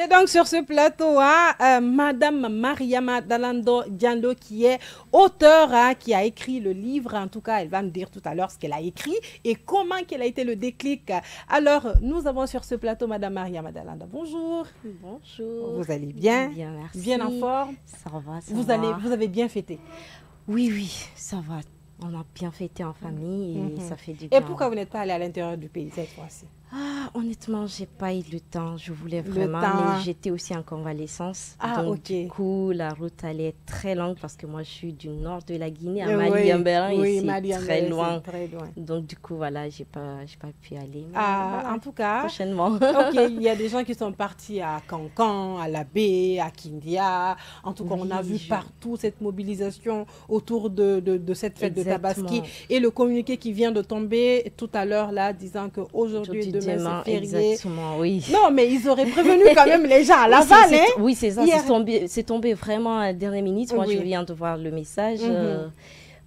C'est donc sur ce plateau, Madame Mariama Dalando Diallo, qui est auteure, qui a écrit le livre. En tout cas, elle va me dire tout à l'heure ce qu'elle a écrit et comment quel a été le déclic. Alors, nous avons sur ce plateau Madame Mariama Dalando. Bonjour. Bonjour. Vous allez bien? Bien, merci. Bien en forme? Ça va, ça vous va. Vous avez bien fêté? Oui, ça va. On a bien fêté en famille et ça fait du bien. Et pourquoi vous n'êtes pas allé à l'intérieur du pays cette fois-ci? Honnêtement, j'ai pas eu le temps. Je voulais vraiment, mais j'étais aussi en convalescence. Donc, du coup, la route allait très longue parce que moi, je suis du nord de la Guinée, à Mali-Yamberan, et c'est très loin. Donc, du coup, voilà, j'ai pas pu aller. Mais voilà, en tout cas, prochainement. Ok, il y a des gens qui sont partis à Cancan, à La Baie, à Kindia. En tout cas, on a vu partout cette mobilisation autour de cette fête de Tabaski. Et le communiqué qui vient de tomber tout à l'heure, là, disant qu'aujourd'hui et demain, c'est férié. Exactement, oui. Non, mais ils auraient prévenu quand même les gens à Laval. Oui, c'est ça. C'est tombé vraiment à la dernière minute. Moi, je viens de voir le message.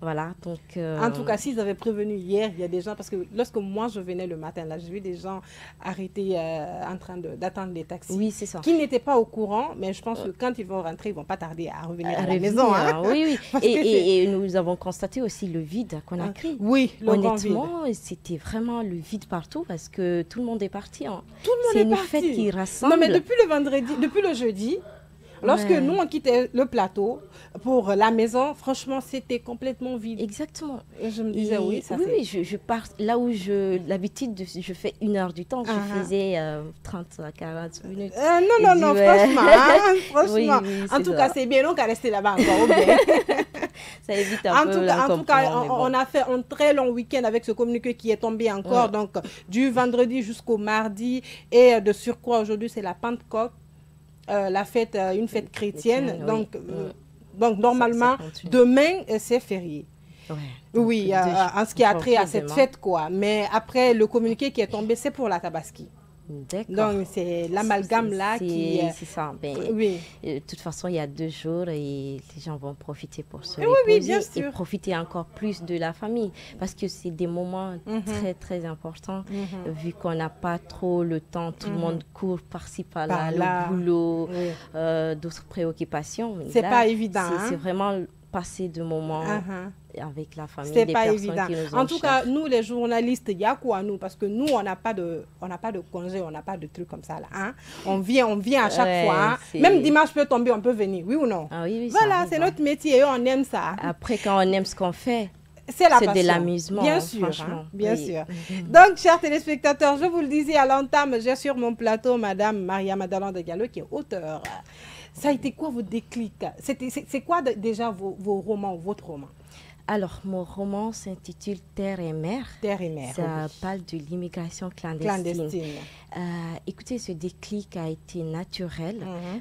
Voilà, donc... En tout cas, s'ils avaient prévenu hier, il y a des gens... Parce que lorsque moi, je venais le matin, là, j'ai vu des gens arrêtés en train d'attendre les taxis. Oui, c'est ça. Qui n'étaient pas au courant, mais je pense que quand ils vont rentrer, ils ne vont pas tarder à revenir à la maison. Oui, oui. Et nous avons constaté aussi le vide qu'on a créé. Oui, honnêtement, c'était vraiment le vide partout parce que tout le monde est parti. Tout le monde est parti. C'est une fête qui rassemble. Non, mais depuis le jeudi... Lorsque nous, on quittait le plateau pour la maison, franchement, c'était complètement vide. Exactement. Et je me disais, oui, ça c'est... Oui, je pars là où l'habitude, je fais 1 heure du temps. Je faisais 30 à 40 minutes. Non, franchement. En tout cas, c'est bien, donc à rester là-bas encore. Ça évite un peu. En tout cas, on a fait un très long week-end avec ce communiqué qui est tombé encore. Donc, du vendredi jusqu'au mardi. Et de surcroît, aujourd'hui, c'est la Pentecôte. Une fête chrétienne, donc normalement demain c'est férié. Oui, en ce qui a trait à cette fête quoi. Mais après le communiqué qui est tombé, c'est pour la Tabaski. Donc c'est l'amalgame là qui... C'est ça. De toute façon, il y a 2 jours et les gens vont profiter pour se reposer et profiter encore plus de la famille parce que c'est des moments très très importants vu qu'on n'a pas trop le temps, tout le monde court par-ci par-là, le boulot, d'autres préoccupations. C'est pas évident. C'est vraiment passer de moments avec la famille. C'est pas évident. En tout cas, nous les journalistes, il y a quoi nous? Parce que nous, on n'a pas de congé, on n'a pas de trucs comme ça là. On vient à chaque fois. Même dimanche peut tomber, on peut venir, oui ou non? Oui, voilà, c'est notre métier et on aime ça. Après, quand on aime ce qu'on fait, c'est de l'amusement. Bien sûr, bien sûr. Donc, chers téléspectateurs, je vous le disais à l'entame, j'ai sur mon plateau Madame Mariama Dalando Diallo qui est auteure. Ça a été quoi votre déclic? C'est quoi déjà vos romans, votre roman? Alors, mon roman s'intitule Terre et Mer. Terre et Mer. Ça parle de l'immigration clandestine. Écoutez, ce déclic a été naturel,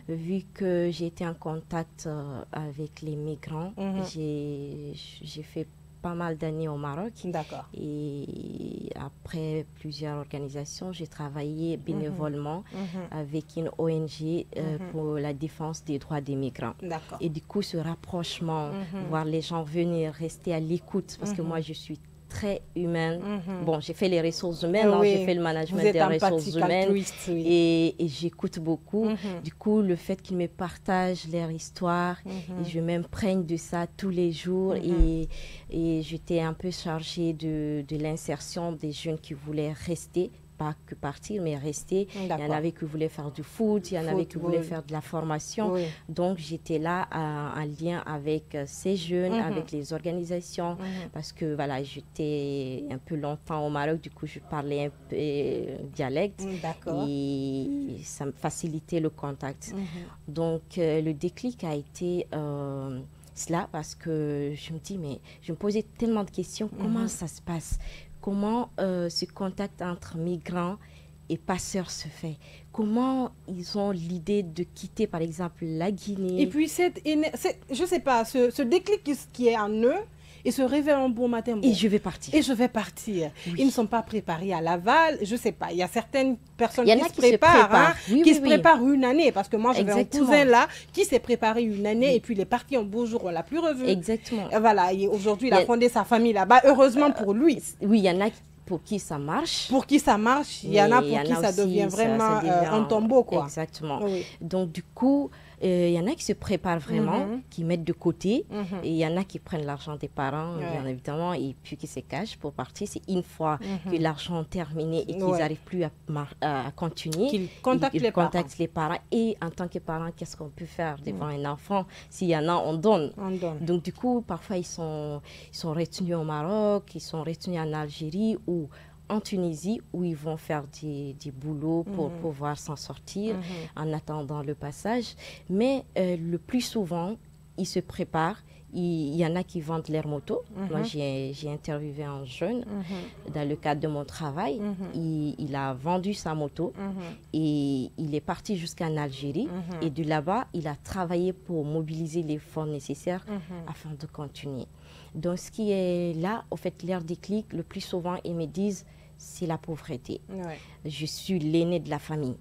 vu que j'ai été en contact avec les migrants. J'ai fait pas mal d'années au Maroc. D'accord. Et après plusieurs organisations, j'ai travaillé bénévolement avec une ONG pour la défense des droits des migrants. D'accord. Et du coup, ce rapprochement, voir les gens venir, rester à l'écoute, parce que moi, je suis très humaine. Bon, j'ai fait les ressources humaines, j'ai fait le management des ressources humaines et j'écoute beaucoup. Du coup, le fait qu'ils me partagent leur histoire, et je m'imprègne de ça tous les jours et j'étais un peu chargée de l'insertion des jeunes qui voulaient rester, pas que partir, mais rester. Il y en avait qui voulaient faire du foot, il y en avait qui voulaient faire de la formation. Donc, j'étais là en lien avec ces jeunes, avec les organisations, parce que voilà, j'étais un peu longtemps au Maroc, du coup, je parlais un peu dialecte et ça me facilitait le contact. Donc, le déclic a été... cela parce que je me dis, mais je me posais tellement de questions, comment ça se passe? Comment ce contact entre migrants et passeurs se fait? Comment ils ont l'idée de quitter, par exemple, la Guinée? Et puis, je ne sais pas, ce déclic qui est en eux, et se réveillent un bon matin. Et je vais partir. Et je vais partir. Ils ne sont pas préparés à Laval. Je ne sais pas. Il y a certaines personnes qui se préparent, qui se préparent une année. Parce que moi, j'avais un cousin là qui s'est préparé une année et puis il est parti un beau jour, on ne l'a plus revu. Exactement. Et voilà. Aujourd'hui, il a fondé sa famille là-bas. Heureusement pour lui. Oui, il y en a pour qui ça marche. Pour qui ça marche, il y en a pour qui ça devient vraiment un tombeau, quoi. Exactement. Oui. Donc, du coup, il y en a qui se préparent vraiment, qui mettent de côté, et il y en a qui prennent l'argent des parents, bien évidemment, et puis qui se cachent pour partir. C'est une fois que l'argent est terminé et qu'ils n'arrivent plus à continuer, qu'ils contactent les parents. Et en tant que parents, qu'est-ce qu'on peut faire devant un enfant? S'il y en a, on donne. Donc, du coup, parfois, ils sont retenus au Maroc, ils sont retenus en Algérie ou en Tunisie, où ils vont faire des boulots pour pouvoir s'en sortir en attendant le passage. Mais le plus souvent, ils se préparent. Il y en a qui vendent leur moto. Moi, j'ai interviewé un jeune dans le cadre de mon travail. Il a vendu sa moto et il est parti jusqu'en Algérie. Et de là-bas, il a travaillé pour mobiliser les fonds nécessaires afin de continuer. Donc, ce qui est là, au fait, leur déclic, le plus souvent, ils me disent, c'est la pauvreté. Je suis l'aîné de la famille.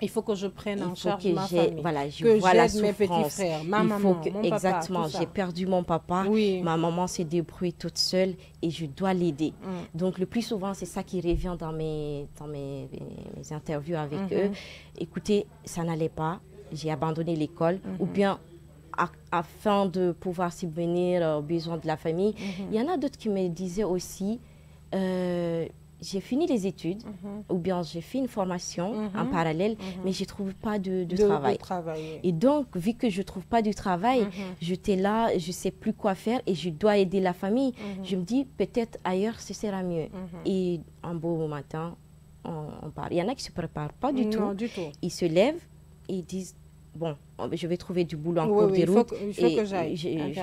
Il faut que je prenne en charge ma famille, voilà, je que vois la j'aide mes petits frères, ma maman, mon exactement, papa, j'ai perdu mon papa, ma maman s'est débrouillée toute seule et je dois l'aider. Donc, le plus souvent, c'est ça qui revient dans mes interviews avec eux. Écoutez, ça n'allait pas, j'ai abandonné l'école, ou bien afin de pouvoir subvenir aux besoins de la famille. Il y en a d'autres qui me disaient aussi, j'ai fini les études, ou bien j'ai fait une formation en parallèle, mais je ne trouve pas de travail. Et donc, vu que je ne trouve pas de travail, j'étais là, je ne sais plus quoi faire et je dois aider la famille. Je me dis, peut-être ailleurs, ce sera mieux. Et un beau matin, on part. Il y en a qui ne se préparent pas du tout. Ils se lèvent et ils disent, bon, je vais trouver du boulot en cours de route. Il faut que j'aille.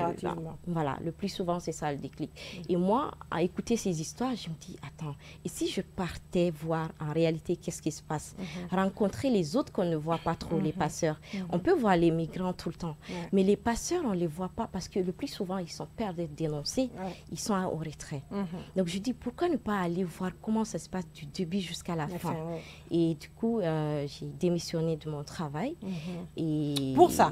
Voilà, le plus souvent, c'est ça le déclic. Et moi, à écouter ces histoires, je me dis, attends, et si je partais voir en réalité qu'est-ce qui se passe, rencontrer les autres qu'on ne voit pas trop, les passeurs. On peut voir les migrants tout le temps, mais les passeurs, on ne les voit pas parce que le plus souvent, ils sont peur d'être dénoncés, ils sont au retrait. Donc, je dis, pourquoi ne pas aller voir comment ça se passe du début jusqu'à la fin? Et du coup, j'ai démissionné de mon travail. Et pour ça,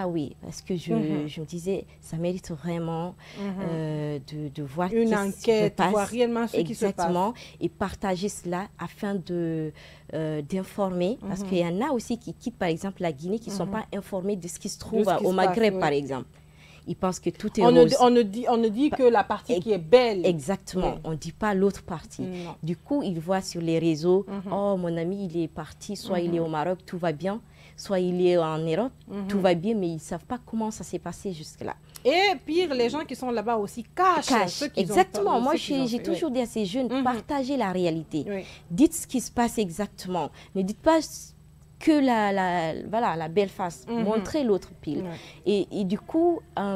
oui, parce que je me disais, ça mérite vraiment de voir une enquête, voir réellement ce qui se passe. Exactement, et partager cela afin d'informer, parce qu'il y en a aussi qui quittent par exemple la Guinée, qui ne sont pas informés de ce qui se trouve au Maghreb, par exemple. Ils pensent que tout est rose. On ne dit que la partie qui est belle. Exactement. On ne dit pas l'autre partie. Du coup, ils voient sur les réseaux, oh, mon ami, il est parti, soit il est au Maroc, tout va bien, soit il est en Europe, tout va bien, mais ils ne savent pas comment ça s'est passé jusque-là. Et pire, les gens qui sont là-bas aussi cachent. Exactement. Moi, j'ai toujours dit à ces jeunes, partagez la réalité. Dites ce qui se passe exactement. Ne dites pas que la belle face, montrer l'autre pile. Et du coup, à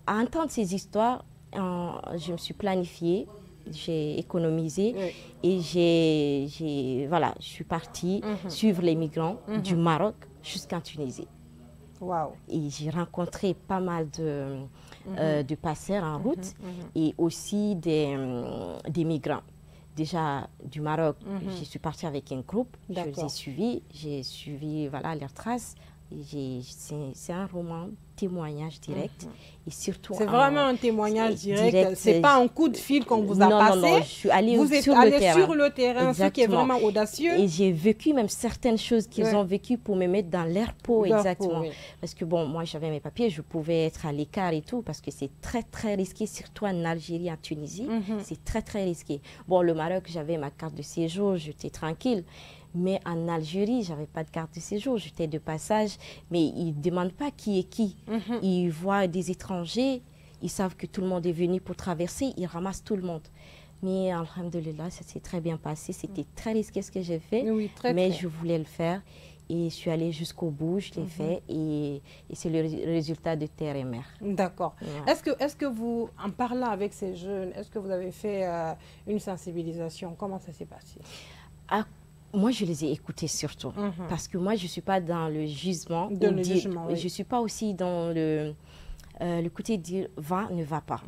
entendre ces histoires, je me suis planifiée, j'ai économisé et je suis partie suivre les migrants du Maroc jusqu'en Tunisie. Wow. Et j'ai rencontré pas mal de passeurs en route et aussi des migrants. Déjà, du Maroc, je suis partie avec un groupe, je les ai suivis, j'ai suivi leurs traces. C'est un roman témoignage direct et surtout c'est vraiment un témoignage direct. C'est pas un coup de fil qu'on vous a passé. Non, je suis allée vous êtes allé sur le terrain, ce qui est vraiment audacieux. Et j'ai vécu même certaines choses qu'ils ont vécues pour me mettre dans leur peau, exactement. Parce que bon, moi j'avais mes papiers, je pouvais être à l'écart et tout parce que c'est très très risqué, surtout en Algérie, en Tunisie, c'est très très risqué. Bon, le Maroc, j'avais ma carte de séjour, j'étais tranquille. Mais en Algérie, je n'avais pas de carte de séjour, j'étais de passage. Mais ils ne demandent pas qui est qui. Ils voient des étrangers, ils savent que tout le monde est venu pour traverser, ils ramassent tout le monde. Mais alhamdoulilah, ça s'est très bien passé. C'était très risqué ce que j'ai fait, mais je voulais le faire. Et je suis allée jusqu'au bout, je l'ai fait. Et c'est le résultat de terre et mer. D'accord. Ouais. Est-ce que vous, en parlant avec ces jeunes, est-ce que vous avez fait une sensibilisation? Comment ça s'est passé? Moi, je les ai écoutés surtout, parce que moi, je ne suis pas dans le jugement. Je ne suis pas aussi dans le côté de dire « va, ne va pas ».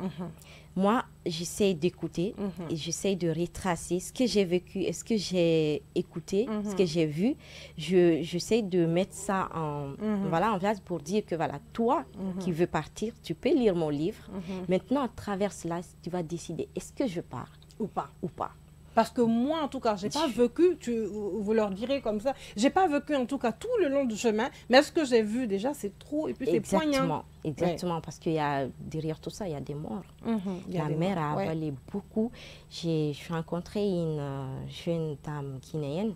Moi, j'essaie d'écouter et j'essaie de retracer ce que j'ai vécu et ce que j'ai écouté, ce que j'ai vu. J'essaie de mettre ça en place pour dire que voilà, toi qui veux partir, tu peux lire mon livre. Maintenant, à travers cela, tu vas décider, est-ce que je pars? ou pas. Ou pas. Parce que moi, en tout cas, j'ai pas vécu, vous leur direz comme ça, j'ai pas vécu en tout cas tout le long du chemin, mais ce que j'ai vu déjà, c'est trop, et puis c'est poignant. Exactement, parce qu'il y a, derrière tout ça, il y a des morts. La mère a avalé beaucoup. J'ai rencontré une jeune dame guinéenne.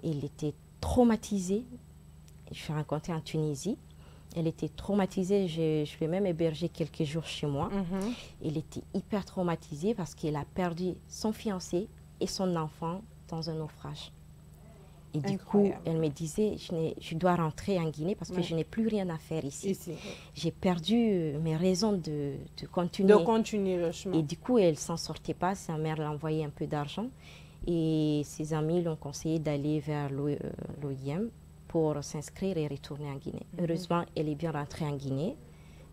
Elle était traumatisée. Je l'ai rencontrée en Tunisie. Elle était traumatisée, je l'ai même hébergée quelques jours chez moi. Elle était hyper traumatisée parce qu'elle a perdu son fiancé et son enfant dans un naufrage. Et du coup, elle me disait, je dois rentrer en Guinée parce que je n'ai plus rien à faire ici. J'ai perdu mes raisons de continuer. De continuer le chemin. Et du coup, elle ne s'en sortait pas. Sa mère l'a envoyé un peu d'argent. Et ses amis lui ont conseillé d'aller vers l'OIM pour s'inscrire et retourner en Guinée. Heureusement, elle est bien rentrée en Guinée.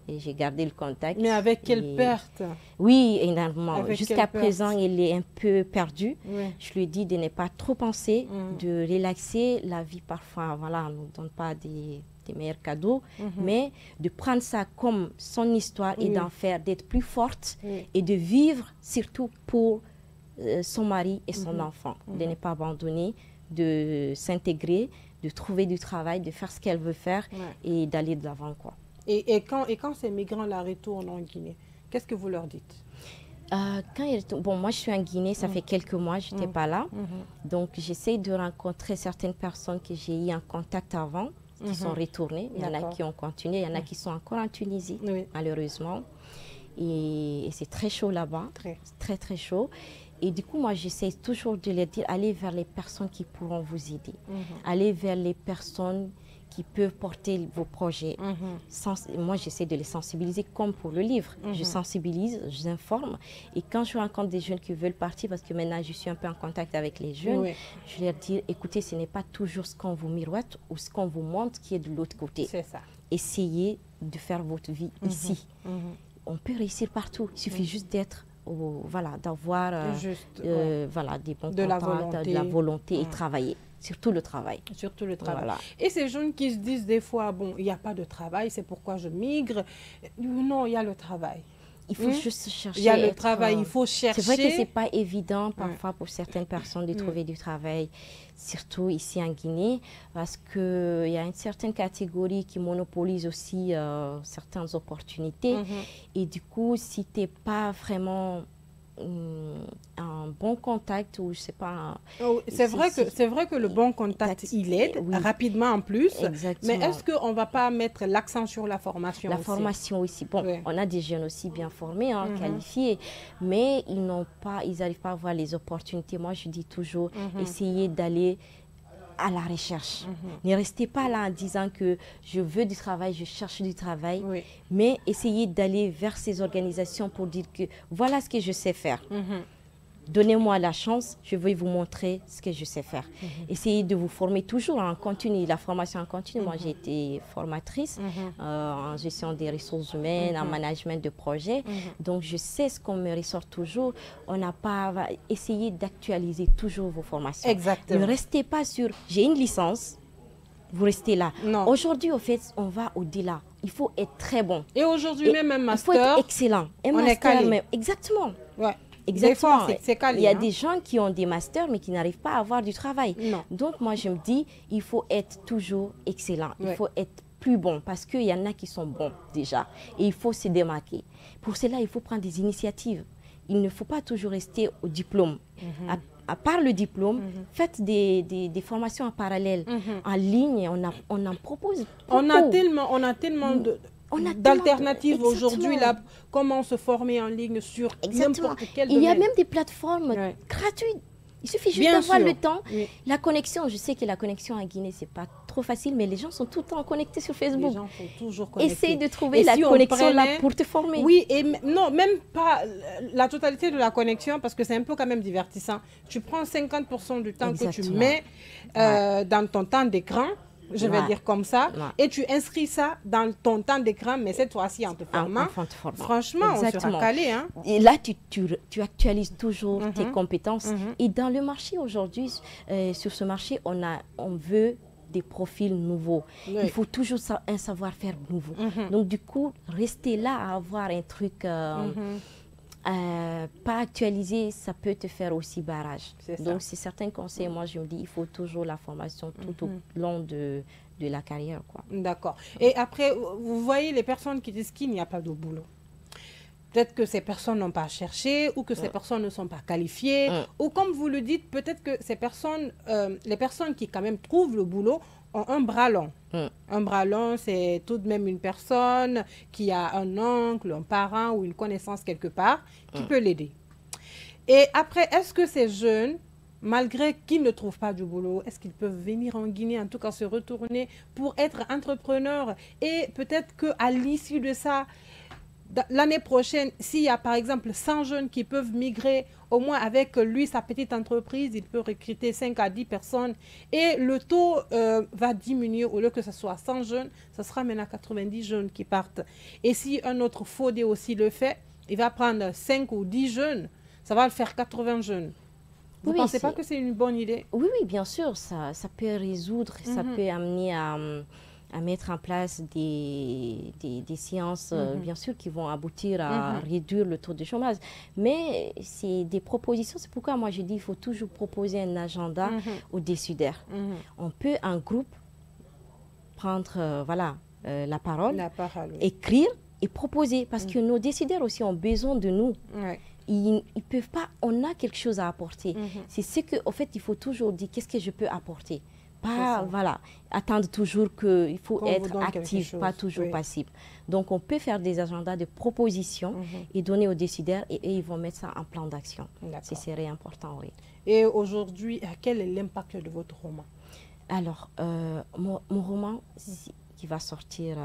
Et j'ai gardé le contact. Mais avec quelle perte? Oui, énormément. Jusqu'à présent, elle est un peu perdue. Je lui ai dit de ne pas trop penser, de relaxer. La vie, parfois, voilà, ne nous donne pas des meilleurs cadeaux, mais de prendre ça comme son histoire et d'en faire, d'être plus forte et de vivre surtout pour son mari et son enfant. De ne pas abandonner, de s'intégrer, de trouver du travail, de faire ce qu'elle veut faire et d'aller de l'avant, quoi. Et quand ces migrants-là retournent en Guinée, qu'est-ce que vous leur dites? Bon, moi, je suis en Guinée, ça fait quelques mois, je n'étais pas là. Donc, j'essaie de rencontrer certaines personnes que j'ai eu en contact avant, qui sont retournées. Il y en a qui ont continué, il y en a qui sont encore en Tunisie, malheureusement. Et c'est très chaud là-bas, très, très chaud. Et du coup, moi, j'essaie toujours de leur dire, allez vers les personnes qui pourront vous aider. Allez vers les personnes qui peuvent porter vos projets. Moi, j'essaie de les sensibiliser comme pour le livre. Je sensibilise, j'informe. Et quand je rencontre des jeunes qui veulent partir, parce que maintenant, je suis un peu en contact avec les jeunes, je leur dis, écoutez, ce n'est pas toujours ce qu'on vous miroite ou ce qu'on vous montre qui est de l'autre côté. C'est ça. Essayez de faire votre vie ici. On peut réussir partout. Il suffit juste d'être... voilà, d'avoir voilà, des bons contacts, de la volonté et travailler. Surtout le travail. Surtout le travail. Voilà. Et ces jeunes qui se disent des fois, bon, il n'y a pas de travail, c'est pourquoi je migre. Non, il y a le travail. Il faut juste chercher. Il y a le travail, il faut chercher. C'est vrai que ce n'est pas évident parfois pour certaines personnes de trouver du travail, surtout ici en Guinée, parce qu'il y a une certaine catégorie qui monopolise aussi certaines opportunités. Et du coup, si tu n'es pas vraiment un bon contact ou je sais pas. C'est vrai que le bon contact, il aide rapidement en plus. Mais est-ce qu'on ne va pas mettre l'accent sur la formation aussi? Formation aussi. Bon, on a des jeunes aussi bien formés, qualifiés, mais ils n'arrivent pas à voir les opportunités. Moi, je dis toujours, essayez d'aller à la recherche. Ne restez pas là en disant que je veux du travail, je cherche du travail, mais essayez d'aller vers ces organisations pour dire que voilà ce que je sais faire. Donnez-moi la chance, je vais vous montrer ce que je sais faire. Essayez de vous former toujours en continu, la formation en continu. Moi, j'ai été formatrice en gestion des ressources humaines, en management de projets. Donc, je sais ce qu'on me ressort toujours. On n'a pas essayé d'actualiser toujours vos formations. Exactement. Ne restez pas sur « j'ai une licence ». Vous restez là. Aujourd'hui, au fait, on va au-delà. Il faut être très bon. Et aujourd'hui, même un master. Il faut être excellent. Un master, même. Exactement. Exactement. Il y a des gens qui ont des masters mais qui n'arrivent pas à avoir du travail. Donc moi je me dis, il faut être toujours excellent. Il faut être plus bon parce qu'il y en a qui sont bons déjà. Et il faut se démarquer. Pour cela, il faut prendre des initiatives. Il ne faut pas toujours rester au diplôme. À part le diplôme, faites des formations en parallèle, en ligne. On en propose beaucoup. On a tellement d'alternatives aujourd'hui, là, comment se former en ligne sur n'importe quel domaine. Il y a même des plateformes gratuites. Il suffit juste d'avoir le temps. La connexion, je sais que la connexion en Guinée, ce n'est pas trop facile, mais les gens sont tout le temps connectés sur Facebook. Les gens sont toujours connectés. Essaye de trouver la connexion là pour te former. Oui, et non, même pas la totalité de la connexion, parce que c'est un peu quand même divertissant. Tu prends 50% du temps que tu mets dans ton temps d'écran, je vais dire comme ça, et tu inscris ça dans ton temps d'écran, mais cette fois-ci en te formant. Franchement, on sera calé. Hein? Et là, tu actualises toujours tes compétences. Et dans le marché aujourd'hui, sur ce marché, on veut des profils nouveaux. Il faut toujours un savoir-faire nouveau. Donc, du coup, rester là à avoir un truc... pas actualisé, ça peut te faire aussi barrage. Donc, c'est certains conseils. Moi, je me dis, il faut toujours la formation tout au long de la carrière. D'accord. Et après, vous voyez les personnes qui disent qu'il n'y a pas de boulot. Peut-être que ces personnes n'ont pas cherché ou que ces personnes ne sont pas qualifiées. Ou comme vous le dites, peut-être que ces personnes, les personnes qui quand même trouvent le boulot ont un bras long. Un bras long, c'est tout de même une personne qui a un oncle, un parent ou une connaissance quelque part qui peut l'aider. Et après, est-ce que ces jeunes, malgré qu'ils ne trouvent pas du boulot, est-ce qu'ils peuvent venir en Guinée, en tout cas se retourner pour être entrepreneurs? Et peut-être qu'à l'issue de ça, l'année prochaine, s'il y a par exemple 100 jeunes qui peuvent migrer, au moins avec lui, sa petite entreprise, il peut recruter 5 à 10 personnes et le taux va diminuer. Au lieu que ce soit 100 jeunes, ce sera maintenant 90 jeunes qui partent. Et si un autre Fodé aussi le fait, il va prendre 5 ou 10 jeunes, ça va le faire 80 jeunes. Vous ne pensez pas que c'est une bonne idée? Oui, oui, bien sûr, ça peut résoudre, ça peut amener à mettre en place des séances, bien sûr, qui vont aboutir à réduire le taux de chômage. Mais c'est des propositions. C'est pourquoi moi, je dis qu'il faut toujours proposer un agenda aux décideurs. On peut, en groupe, prendre la parole, écrire et proposer. Parce que nos décideurs aussi ont besoin de nous. Ils peuvent pas, on a quelque chose à apporter. C'est ce qu'en fait, il faut toujours dire, qu'est-ce que je peux apporter? Pas, attendre toujours qu'il faut être actif, pas toujours passif. Donc, on peut faire des agendas de propositions et donner aux décideurs et ils vont mettre ça en plan d'action. Ce serait important, oui. Et aujourd'hui, quel est l'impact de votre roman? Alors, mon roman, qui va sortir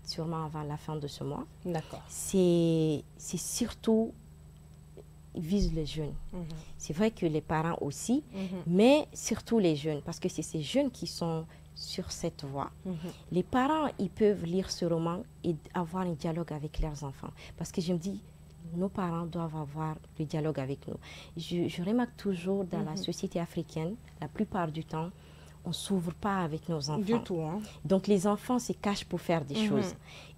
sûrement avant la fin de ce mois, c'est surtout... vise les jeunes. C'est vrai que les parents aussi, mais surtout les jeunes, parce que c'est ces jeunes qui sont sur cette voie. Les parents, ils peuvent lire ce roman et avoir un dialogue avec leurs enfants. Parce que je me dis, nos parents doivent avoir le dialogue avec nous. Je remarque toujours dans la société africaine, la plupart du temps, on ne s'ouvre pas avec nos enfants. Du tout. Donc, les enfants se cachent pour faire des choses.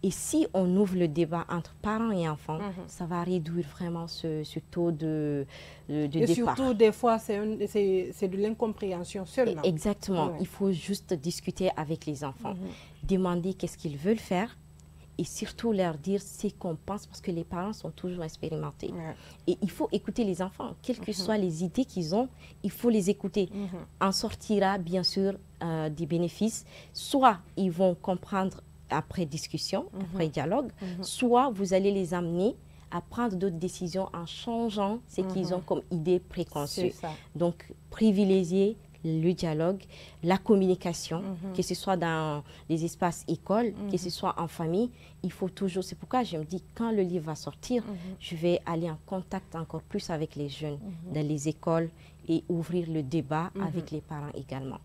Et si on ouvre le débat entre parents et enfants, ça va réduire vraiment ce taux de départ. Et surtout, des fois, c'est de l'incompréhension seulement. Exactement. Il faut juste discuter avec les enfants. Demander qu'est-ce qu'ils veulent faire. Et surtout leur dire ce qu'on pense, parce que les parents sont toujours expérimentés. Et il faut écouter les enfants, quelles que soient les idées qu'ils ont, il faut les écouter. En sortira bien sûr des bénéfices. Soit ils vont comprendre après discussion, après dialogue, soit vous allez les amener à prendre d'autres décisions en changeant ce qu'ils ont comme idée préconçue. Donc, privilégier le dialogue, la communication, que ce soit dans les espaces écoles, que ce soit en famille, il faut toujours, c'est pourquoi je me dis, quand le livre va sortir, je vais aller en contact encore plus avec les jeunes dans les écoles et ouvrir le débat avec les parents également.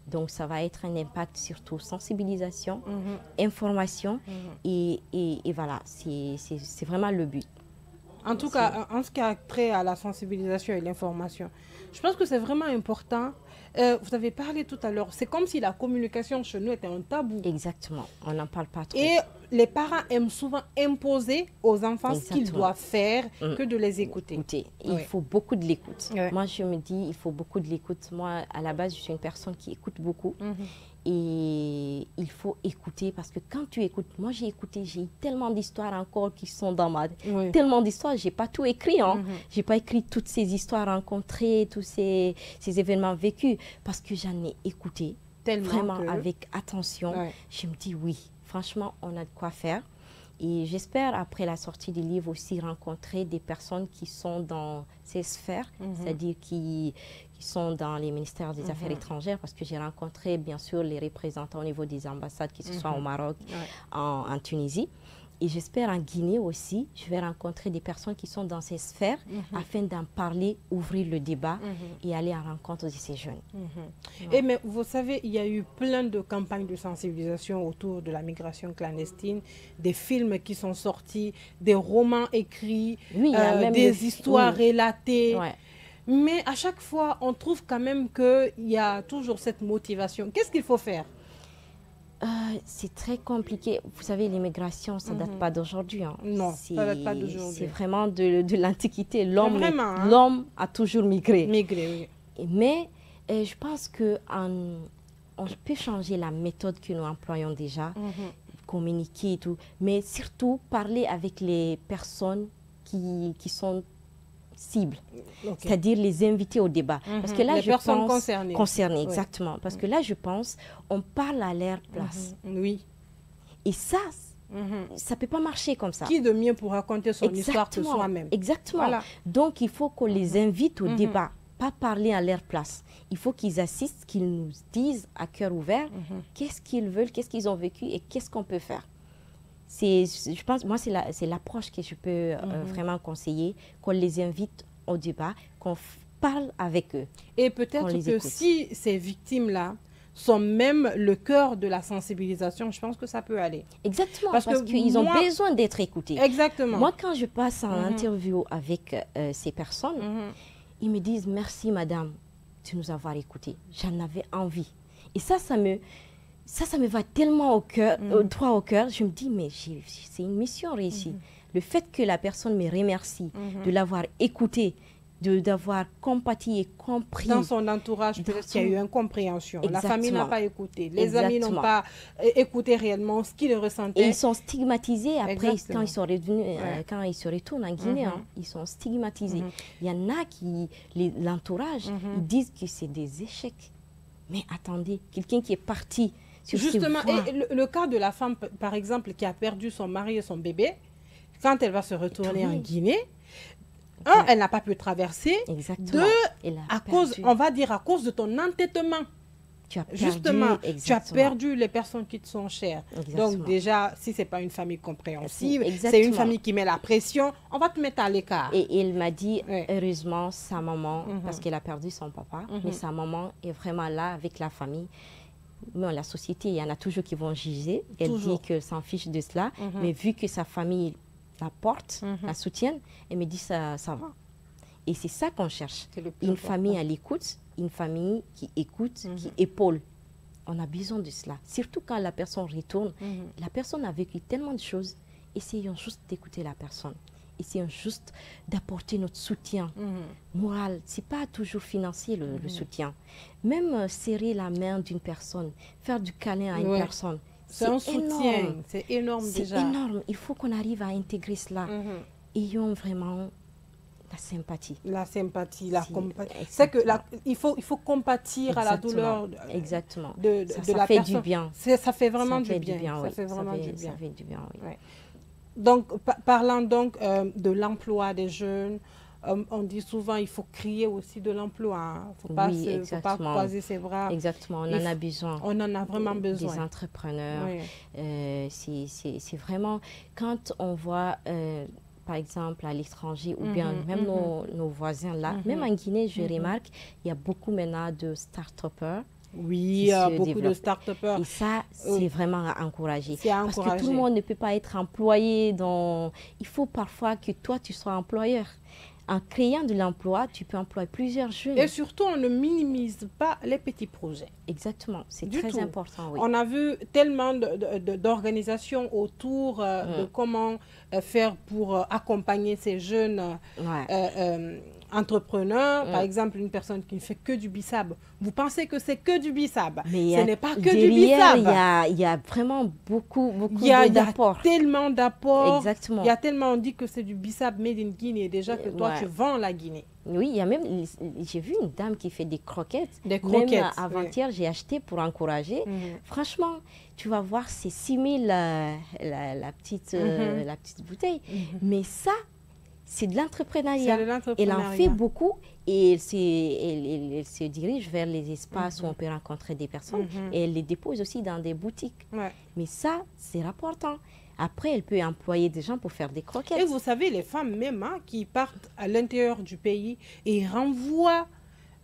Donc, ça va être un impact surtout sensibilisation, information et voilà, c'est vraiment le but. En tout cas, en ce qui a trait à la sensibilisation et l'information, je pense que c'est vraiment important. Vous avez parlé tout à l'heure, c'est comme si la communication chez nous était un tabou. Exactement, on n'en parle pas trop. Et les parents aiment souvent imposer aux enfants ce qu'ils doivent faire que de les écouter. Il faut beaucoup de l'écoute. Moi, je me dis, il faut beaucoup de l'écoute. Moi, à la base, je suis une personne qui écoute beaucoup. Et il faut écouter parce que quand tu écoutes, moi j'ai écouté, j'ai tellement d'histoires encore qui sont dans ma... Tellement d'histoires, j'ai pas tout écrit. J'ai pas écrit toutes ces histoires rencontrées, tous ces événements vécus parce que j'en ai écouté vraiment avec attention. Je me dis oui, franchement, on a de quoi faire. Et j'espère, après la sortie du livre, aussi rencontrer des personnes qui sont dans ces sphères, c'est-à-dire qui sont dans les ministères des Affaires étrangères, parce que j'ai rencontré, bien sûr, les représentants au niveau des ambassades, que ce soit au Maroc, en Tunisie. Et j'espère en Guinée aussi, je vais rencontrer des personnes qui sont dans ces sphères afin d'en parler, ouvrir le débat et aller à la rencontre de ces jeunes. Et mais vous savez, il y a eu plein de campagnes de sensibilisation autour de la migration clandestine, des films qui sont sortis, des romans écrits, des histoires relatées. Mais à chaque fois, on trouve quand même qu'il y a toujours cette motivation. Qu'est-ce qu'il faut faire? C'est très compliqué. Vous savez, l'immigration, ça ne date pas d'aujourd'hui. Hein. Non, ça ne date pas d'aujourd'hui. C'est vraiment de l'Antiquité. L'homme a toujours migré. Oui. Mais je pense qu'on peut changer la méthode que nous employons déjà, communiquer et tout, mais surtout parler avec les personnes qui sont cibles, c'est-à-dire les inviter au débat. Parce que là, les personnes concernées. Exactement. Parce que là, je pense, on parle à leur place. Oui. Et ça ne peut pas marcher comme ça. Qui de mieux pour raconter son histoire que soi-même? Exactement. Voilà. Donc, il faut qu'on les invite au débat, pas parler à leur place. Il faut qu'ils assistent, qu'ils nous disent à cœur ouvert qu'est-ce qu'ils veulent, qu'est-ce qu'ils ont vécu et qu'est-ce qu'on peut faire. Je pense, moi, c'est l'approche que je peux vraiment conseiller, qu'on les invite au débat, qu'on parle avec eux. Et peut-être que si ces victimes-là sont même le cœur de la sensibilisation, je pense que ça peut aller. Exactement, parce qu'ils ont besoin d'être écoutés. Exactement. Moi, quand je passe en interview avec ces personnes, ils me disent « Merci, madame, de nous avoir écoutés. J'en avais envie. » Et ça me va tellement au cœur, droit au cœur. Je me dis, mais c'est une mission réussie. Le fait que la personne me remercie de l'avoir écouté, d'avoir compati et compris. Dans son entourage, peut-être qu'il y a eu incompréhension. La famille n'a pas écouté. Les amis n'ont pas écouté réellement ce qu'ils ressentaient. Et ils sont stigmatisés après, quand ils sont revenus, quand ils se retournent en Guinée, ils sont stigmatisés. Il y en a qui, l'entourage, ils disent que c'est des échecs. Mais attendez, quelqu'un qui est parti sur justement, et le cas de la femme, par exemple, qui a perdu son mari et son bébé, quand elle va se retourner en Guinée, elle n'a pas pu traverser. Exactement. On va dire à cause de ton entêtement. Tu as perdu, justement, tu as perdu les personnes qui te sont chères. Donc déjà, si ce n'est pas une famille compréhensive, c'est une famille qui met la pression, on va te mettre à l'écart. Et il m'a dit, heureusement, sa maman, parce qu'elle a perdu son papa, mais sa maman est vraiment là avec la famille. Mais la société, il y en a toujours qui vont juger. Elle dit qu'elle s'en fiche de cela, mais vu que sa famille la porte, la soutienne, elle me dit ça va. Et c'est ça qu'on cherche. Une famille à l'écoute, une famille qui écoute, qui épaule. On a besoin de cela. Surtout quand la personne retourne. La personne a vécu tellement de choses. Essayons juste d'écouter la personne. Essayons juste d'apporter notre soutien moral. Ce n'est pas toujours financier le soutien. Même serrer la main d'une personne, faire du câlin à une personne. C'est un soutien. C'est énorme déjà. C'est énorme. Il faut qu'on arrive à intégrer cela. Ayons vraiment la sympathie. La sympathie, la compassion. C'est que il faut compatir à la douleur de la fait personne. Du bien. Ça fait vraiment du bien. Ça fait vraiment du bien. Ça fait du bien, oui. Donc, parlant donc de l'emploi des jeunes, on dit souvent il faut créer aussi de l'emploi. Il ne faut pas croiser ses bras. Exactement, on en a besoin. On en a vraiment besoin. Des entrepreneurs. C'est vraiment, quand on voit, par exemple, à l'étranger, ou bien même nos voisins là, même en Guinée, je remarque, il y a beaucoup maintenant de start-upers. Oui, il y a beaucoup de start-upers. Et ça, c'est vraiment à encourager. Parce que tout le monde ne peut pas être employé. Il faut parfois que toi, tu sois employeur. En créant de l'emploi, tu peux employer plusieurs jeunes. Et surtout, on ne minimise pas les petits projets. Exactement, c'est très important. Oui. On a vu tellement d'organisations autour de comment faire pour accompagner ces jeunes entrepreneurs. Par exemple, une personne qui ne fait que du bissap. Vous pensez que c'est que du bissap. Mais ce n'est pas que du bissap. Il y a vraiment beaucoup d'apports. Il y a tellement d'apports. Exactement. Il y a tellement, on dit que c'est du bissap made in Guinée. Déjà que toi, tu vends la Guinée. Oui, il y a même, j'ai vu une dame qui fait des croquettes. Des croquettes. Même avant-hier, j'ai acheté pour encourager. Franchement, tu vas voir, c'est 6 000 la petite bouteille. Mais ça, c'est de l'entrepreneuriat. Elle en fait beaucoup et elle se dirige vers les espaces où on peut rencontrer des personnes et elle les dépose aussi dans des boutiques. Mais ça, c'est important. Après, elle peut employer des gens pour faire des croquettes. Et vous savez, les femmes même qui partent à l'intérieur du pays et renvoient,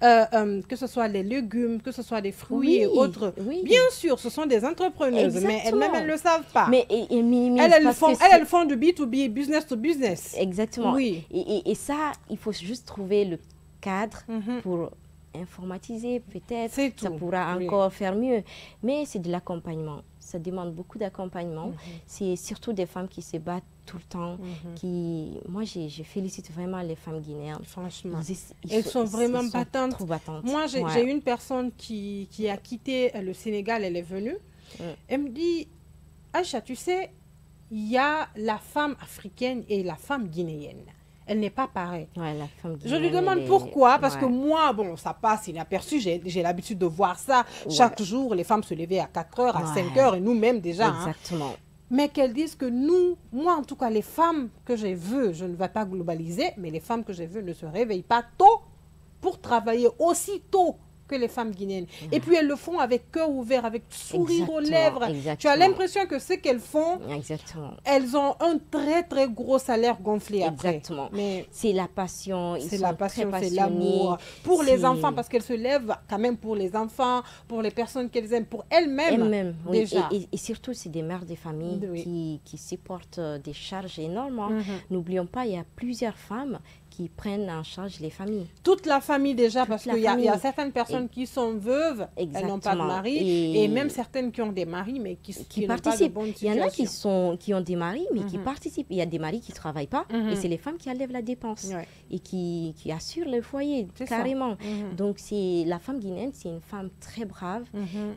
que ce soit les légumes, que ce soit des fruits et autres. Bien sûr, ce sont des entrepreneuses, mais elles-mêmes, elles ne le savent pas. Mais elles font du B2B, business to business. Exactement. Oui. Et ça, il faut juste trouver le cadre pour informatiser, peut-être, ça pourra encore faire mieux. Mais c'est de l'accompagnement. Ça demande beaucoup d'accompagnement. C'est surtout des femmes qui se battent tout le temps. Moi, je félicite vraiment les femmes guinéennes. Franchement, elles sont vraiment battantes. Trop battantes. Moi, j'ai une personne qui a quitté le Sénégal, elle est venue. Elle me dit, Aïcha, tu sais, il y a la femme africaine et la femme guinéenne. Elle n'est pas pareille. Je lui demande pourquoi, parce que moi, bon, ça passe inaperçu, j'ai l'habitude de voir ça. Chaque jour, les femmes se levaient à 4 heures, à 5 heures, et nous-mêmes déjà. Exactement. Mais qu'elles disent que moi en tout cas, les femmes que j'ai vues, je ne vais pas globaliser, mais les femmes que j'ai vues ne se réveillent pas tôt pour travailler aussi tôt que les femmes guinéennes. Et puis elles le font avec cœur ouvert, avec sourire aux lèvres. Tu as l'impression que ce qu'elles font, elles ont un très très gros salaire gonflé après. Exactement. Mais c'est la passion, c'est la passion, c'est l'amour pour les enfants, parce qu'elles se lèvent quand même pour les enfants, pour les personnes qu'elles aiment, pour elles-mêmes. Déjà. Et surtout, c'est des mères de famille qui supportent des charges énormes. N'oublions pas, il y a plusieurs femmes qui prennent en charge les familles. Toute la famille déjà, parce qu'il y a certaines personnes qui sont veuves, elles n'ont pas de mari, et même certaines qui ont des maris, mais qui n'ont pas de bonne situation. Il y en a qui ont des maris, mais qui participent. Il y a des maris qui ne travaillent pas, et c'est les femmes qui enlèvent la dépense, et qui assurent le foyer, carrément. Donc, la femme guinéenne, c'est une femme très brave,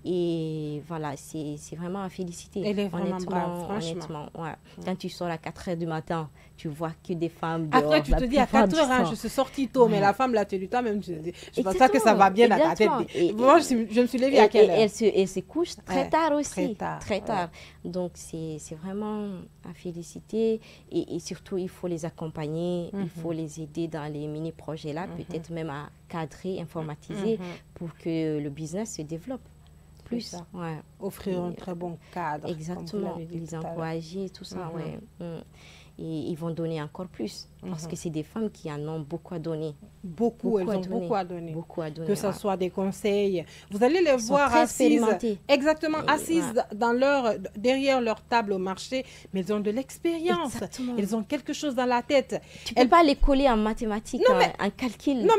et voilà, c'est vraiment à féliciter. Elle est vraiment brave, franchement. Quand tu sors à 4 h du matin, tu vois que des femmes dehors. Après, tu te dis à 4 heures, je suis sortie tôt, mais la femme, là, tu es du temps, même, je pense pas que ça va bien à ta tête. Moi, je me suis levée à quelle heure? Elle se couche très tard aussi. Très tard. Donc, c'est vraiment à féliciter. Et surtout, il faut les accompagner, il faut les aider dans les mini-projets là, peut-être même à cadrer, informatiser pour que le business se développe plus. Offrir un très bon cadre. Exactement. Les encourager, tout ça, et ils vont donner encore plus, parce que c'est des femmes qui en ont beaucoup à donner. Elles ont beaucoup à donner. Que ce soit des conseils. Vous allez les voir assises, assises derrière leur table au marché, mais elles ont de l'expérience. Elles ont quelque chose dans la tête. Tu ne peux pas les coller en mathématiques, en calcul,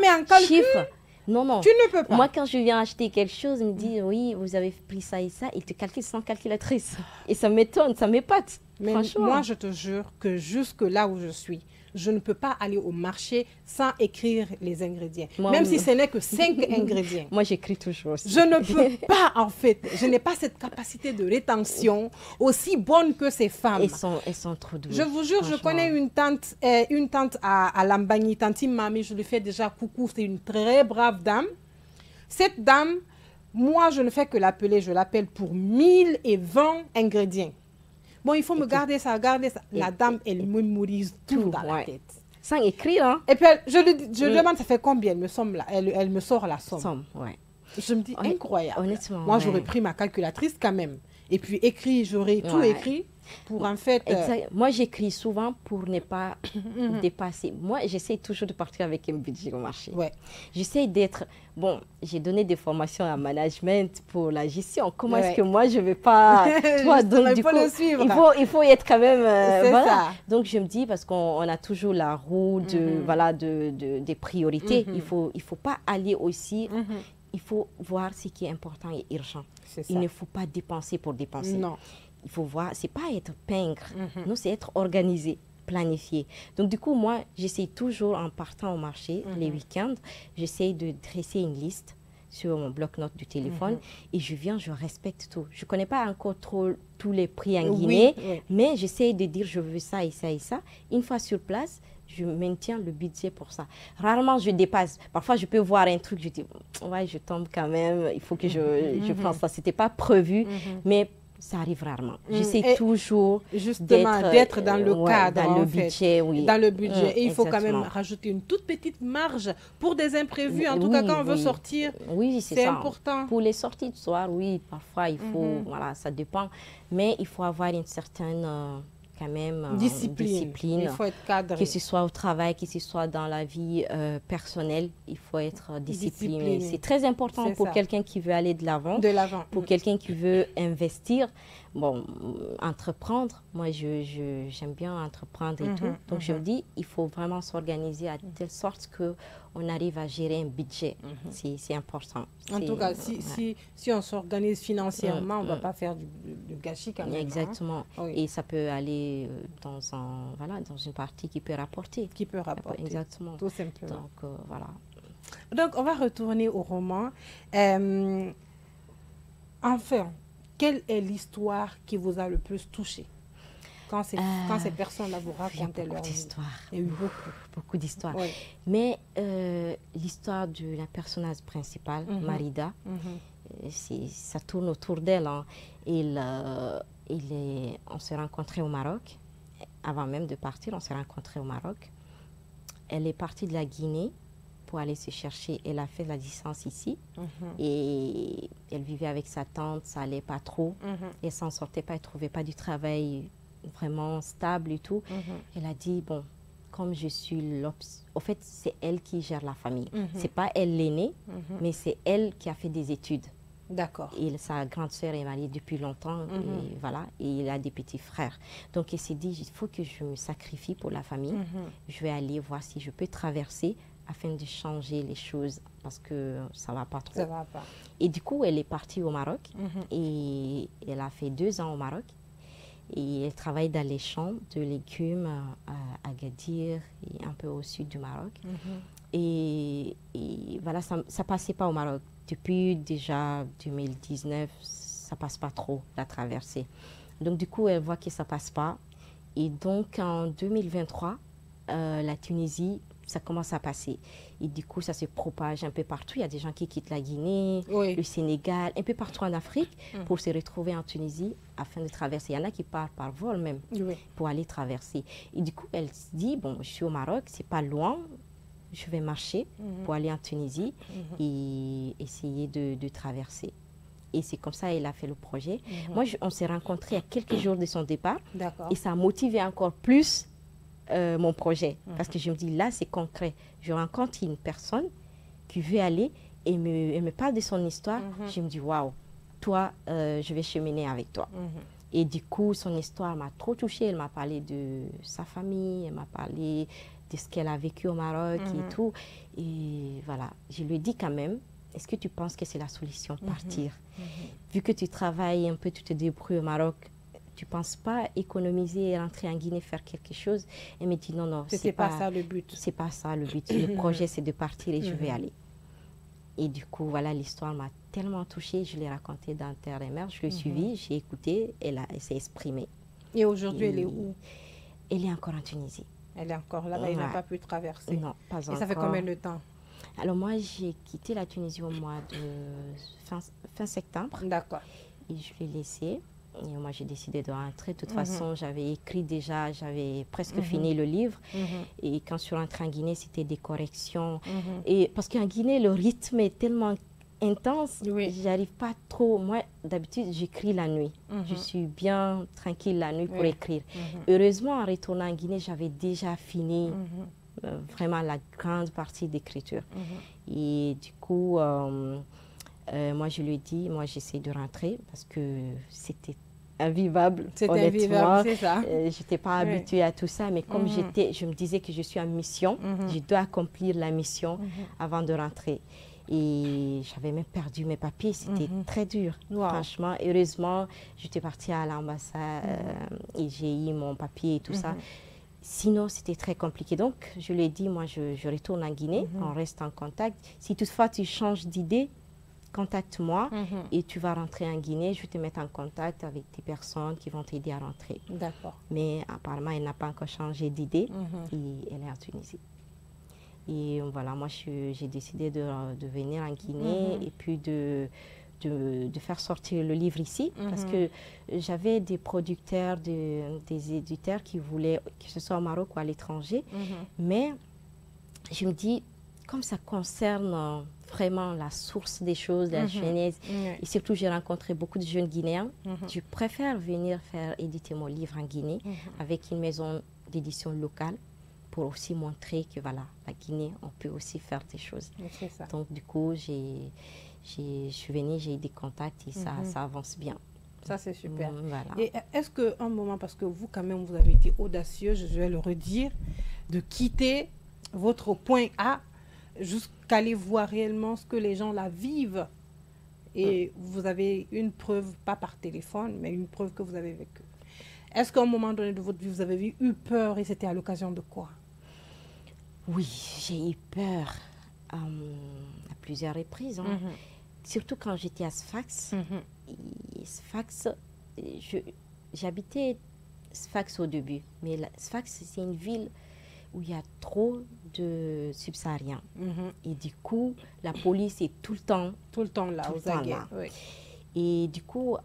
chiffres. Non. Tu ne peux pas. Moi, quand je viens acheter quelque chose, ils me disent, oui, vous avez pris ça et ça, ils te calculent sans calculatrice. Et ça m'étonne, ça m'épate. Mais moi, je te jure que jusque là où je suis, je ne peux pas aller au marché sans écrire les ingrédients. Même si ce n'est que 5 ingrédients. Moi, j'écris toujours aussi. Je ne peux pas, en fait. Je n'ai pas cette capacité de rétention aussi bonne que ces femmes. Elles sont trop douées. Je vous jure, je connais une tante à Lambagny, tante Mami, je lui fais déjà coucou. C'est une très brave dame. Cette dame, moi, je ne fais que l'appeler. Je l'appelle pour 1020 ingrédients. Bon, il faut me garder ça. La dame, elle mémorise tout dans la tête. Sans écrire, hein? Et puis, je lui demande, ça fait combien? Elle me sort la somme. Je me dis, incroyable. Honnêtement. Moi, j'aurais pris ma calculatrice quand même. Et puis, j'aurais tout écrit pour en fait... Moi, j'écris souvent pour ne pas dépasser. Moi, j'essaie toujours de partir avec un budget au marché. J'essaie d'être... Bon, j'ai donné des formations en management pour la gestion. Comment est-ce que moi, je ne vais pas... donc, du coup, le suivre. Il faut être quand même... ça. Donc, je me dis, parce qu'on a toujours la roue des priorités, il faut pas aller aussi... Il faut voir ce qui est important et urgent. Il ne faut pas dépenser pour dépenser. Non. Il faut voir, c'est pas être pingre, non, c'est être organisé, planifié. Donc, du coup, moi, j'essaie toujours, en partant au marché, les week-ends, j'essaie de dresser une liste sur mon bloc-notes du téléphone et je respecte tout. Je ne connais pas encore trop tous les prix en Guinée, mais j'essaie de dire je veux ça et ça et ça. Une fois sur place, je maintiens le budget pour ça. Rarement, je dépasse. Parfois, je peux voir un truc, je dis, ouais, je tombe quand même, il faut que je pense ça. Ce n'était pas prévu, mais ça arrive rarement. J'essaie toujours d'être dans le cadre, dans le budget, Dans le budget. Et il faut quand même rajouter une toute petite marge pour des imprévus. En tout cas, quand on veut sortir, c'est important. Pour les sorties de soir, oui, parfois, il faut, voilà, ça dépend. Mais il faut avoir une certaine quand même discipline. Il faut être cadré. Que ce soit au travail, que ce soit dans la vie personnelle, il faut être discipliné. C'est très important pour quelqu'un qui veut aller de l'avant. Pour quelqu'un qui veut investir, bon, entreprendre. Moi, j'aime bien entreprendre et tout. Donc, je me dis, il faut vraiment s'organiser à telle sorte qu'on arrive à gérer un budget. C'est important. En tout cas, si on s'organise financièrement, on ne va pas faire du gâchis quand même. Exactement. Hein? Oui. Et ça peut aller dans une partie qui peut rapporter. Qui peut rapporter. Exactement. Tout simplement. Donc, voilà. Donc, on va retourner au roman. Enfin, quelle est l'histoire qui vous a le plus touché quand ces personnes-là vous racontaient leur histoire? Il y a eu beaucoup d'histoires. Oui. Mais l'histoire de la personnage principale, Marida, ça tourne autour d'elle. Hein. On s'est rencontrés au Maroc. Avant même de partir, on s'est rencontrés au Maroc. Elle est partie de la Guinée pour aller se chercher. Elle a fait la licence ici. Et elle vivait avec sa tante, ça n'allait pas trop. Elle ne s'en sortait pas, elle ne trouvait pas du travail vraiment stable et tout. Elle a dit, bon, comme je suis au fait, c'est elle qui gère la famille. C'est pas elle l'aînée, mais c'est elle qui a fait des études. D'accord. Et sa grande sœur est mariée depuis longtemps, et voilà, et il a des petits frères. Donc, il s'est dit, il faut que je me sacrifie pour la famille. Je vais aller voir si je peux traverser afin de changer les choses, parce que ça ne va pas trop. Ça va pas. Et du coup, elle est partie au Maroc, et elle a fait 2 ans au Maroc. Et elle travaille dans les champs de légumes à Agadir et un peu au sud du Maroc. Et voilà, ça ne passait pas au Maroc. Depuis déjà 2019, ça ne passe pas trop, la traversée. Donc, du coup, elle voit que ça ne passe pas. Et donc, en 2023, la Tunisie, ça commence à passer. Et du coup, ça se propage un peu partout. Il y a des gens qui quittent la Guinée, le Sénégal, un peu partout en Afrique pour se retrouver en Tunisie afin de traverser. Il y en a qui partent par vol même pour aller traverser. Et du coup, elle se dit, bon, je suis au Maroc, c'est pas loin. Je vais marcher pour aller en Tunisie et essayer de traverser. Et c'est comme ça qu'elle a fait le projet. Moi, on s'est rencontrés à quelques jours de son départ. Et ça a motivé encore plus mon projet. Parce que je me dis, là, c'est concret. Je rencontre une personne qui veut aller et elle me parle de son histoire. Je me dis, waouh, toi, je vais cheminer avec toi. Et du coup, son histoire m'a trop touchée. Elle m'a parlé de sa famille, elle m'a parlé de ce qu'elle a vécu au Maroc et tout. Et voilà, je lui ai dit quand même, est-ce que tu penses que c'est la solution, partir? Vu que tu travailles un peu, tu te débrouilles au Maroc, tu ne penses pas économiser et rentrer en Guinée, faire quelque chose? Elle me dit non, non, c'est pas ça le but. C'est pas ça le but. Le projet, c'est de partir et je vais aller. Et du coup, voilà, l'histoire m'a tellement touchée. Je l'ai racontée dans Terre et Mer. Je l'ai suivie, j'ai écouté, elle s'est exprimée. Et aujourd'hui, elle est où? Elle est encore en Tunisie. Elle est encore là-bas, elle n'a pas pu traverser. Non, pas encore. Et ça fait combien de temps? Alors moi, j'ai quitté la Tunisie au mois de fin septembre. D'accord. Et je l'ai laissé. Et moi, j'ai décidé de rentrer. De toute façon, j'avais écrit déjà, j'avais presque fini le livre. Et quand je suis rentrée en Guinée, c'était des corrections. Et parce qu'en Guinée, le rythme est tellement intense, j'arrive pas trop. Moi, d'habitude, j'écris la nuit. Je suis bien tranquille la nuit pour écrire. Heureusement, en retournant en Guinée, j'avais déjà fini vraiment la grande partie d'écriture. Et du coup, moi, je lui ai dit, moi, j'essaie de rentrer parce que c'était invivable. C'était invivable, c'est ça. Je n'étais pas habituée à tout ça, mais comme je me disais que je suis en mission, je dois accomplir la mission avant de rentrer. Et j'avais même perdu mes papiers, c'était très dur, franchement. Heureusement, j'étais partie à l'ambassade et j'ai eu mon papier et tout ça. Sinon, c'était très compliqué. Donc, je lui ai dit, moi, je retourne en Guinée, on reste en contact. Si toutefois tu changes d'idée, contacte-moi et tu vas rentrer en Guinée. Je vais te mettre en contact avec des personnes qui vont t'aider à rentrer. D'accord. Mais apparemment, elle n'a pas encore changé d'idée et elle est en Tunisie. Et voilà, moi, j'ai décidé de venir en Guinée et puis de faire sortir le livre ici parce que j'avais des producteurs, des éditeurs qui voulaient que ce soit au Maroc ou à l'étranger. Mais je me dis, comme ça concerne vraiment la source des choses, la genèse, et surtout j'ai rencontré beaucoup de jeunes Guinéens, je préfère venir faire éditer mon livre en Guinée avec une maison d'édition locale pour aussi montrer que voilà, la Guinée, on peut aussi faire des choses. Ça. Donc du coup, je suis venue, j'ai eu des contacts et ça avance bien. Ça, c'est super. Voilà. Et est-ce qu'un moment, parce que vous, quand même, vous avez été audacieux, je vais le redire, de quitter votre point A jusqu'à aller voir réellement ce que les gens là vivent. Et vous avez une preuve, pas par téléphone, mais une preuve que vous avez vécue. Est-ce qu'à un moment donné de votre vie, vous avez eu peur et c'était à l'occasion de quoi? Oui, j'ai eu peur à plusieurs reprises. Surtout quand j'étais à Sfax. Sfax, j'habitais Sfax au début, mais Sfax, c'est une ville où il y a trop de subsahariens. Et du coup, la police est tout le temps là, aux aguets. Oui. Et du coup,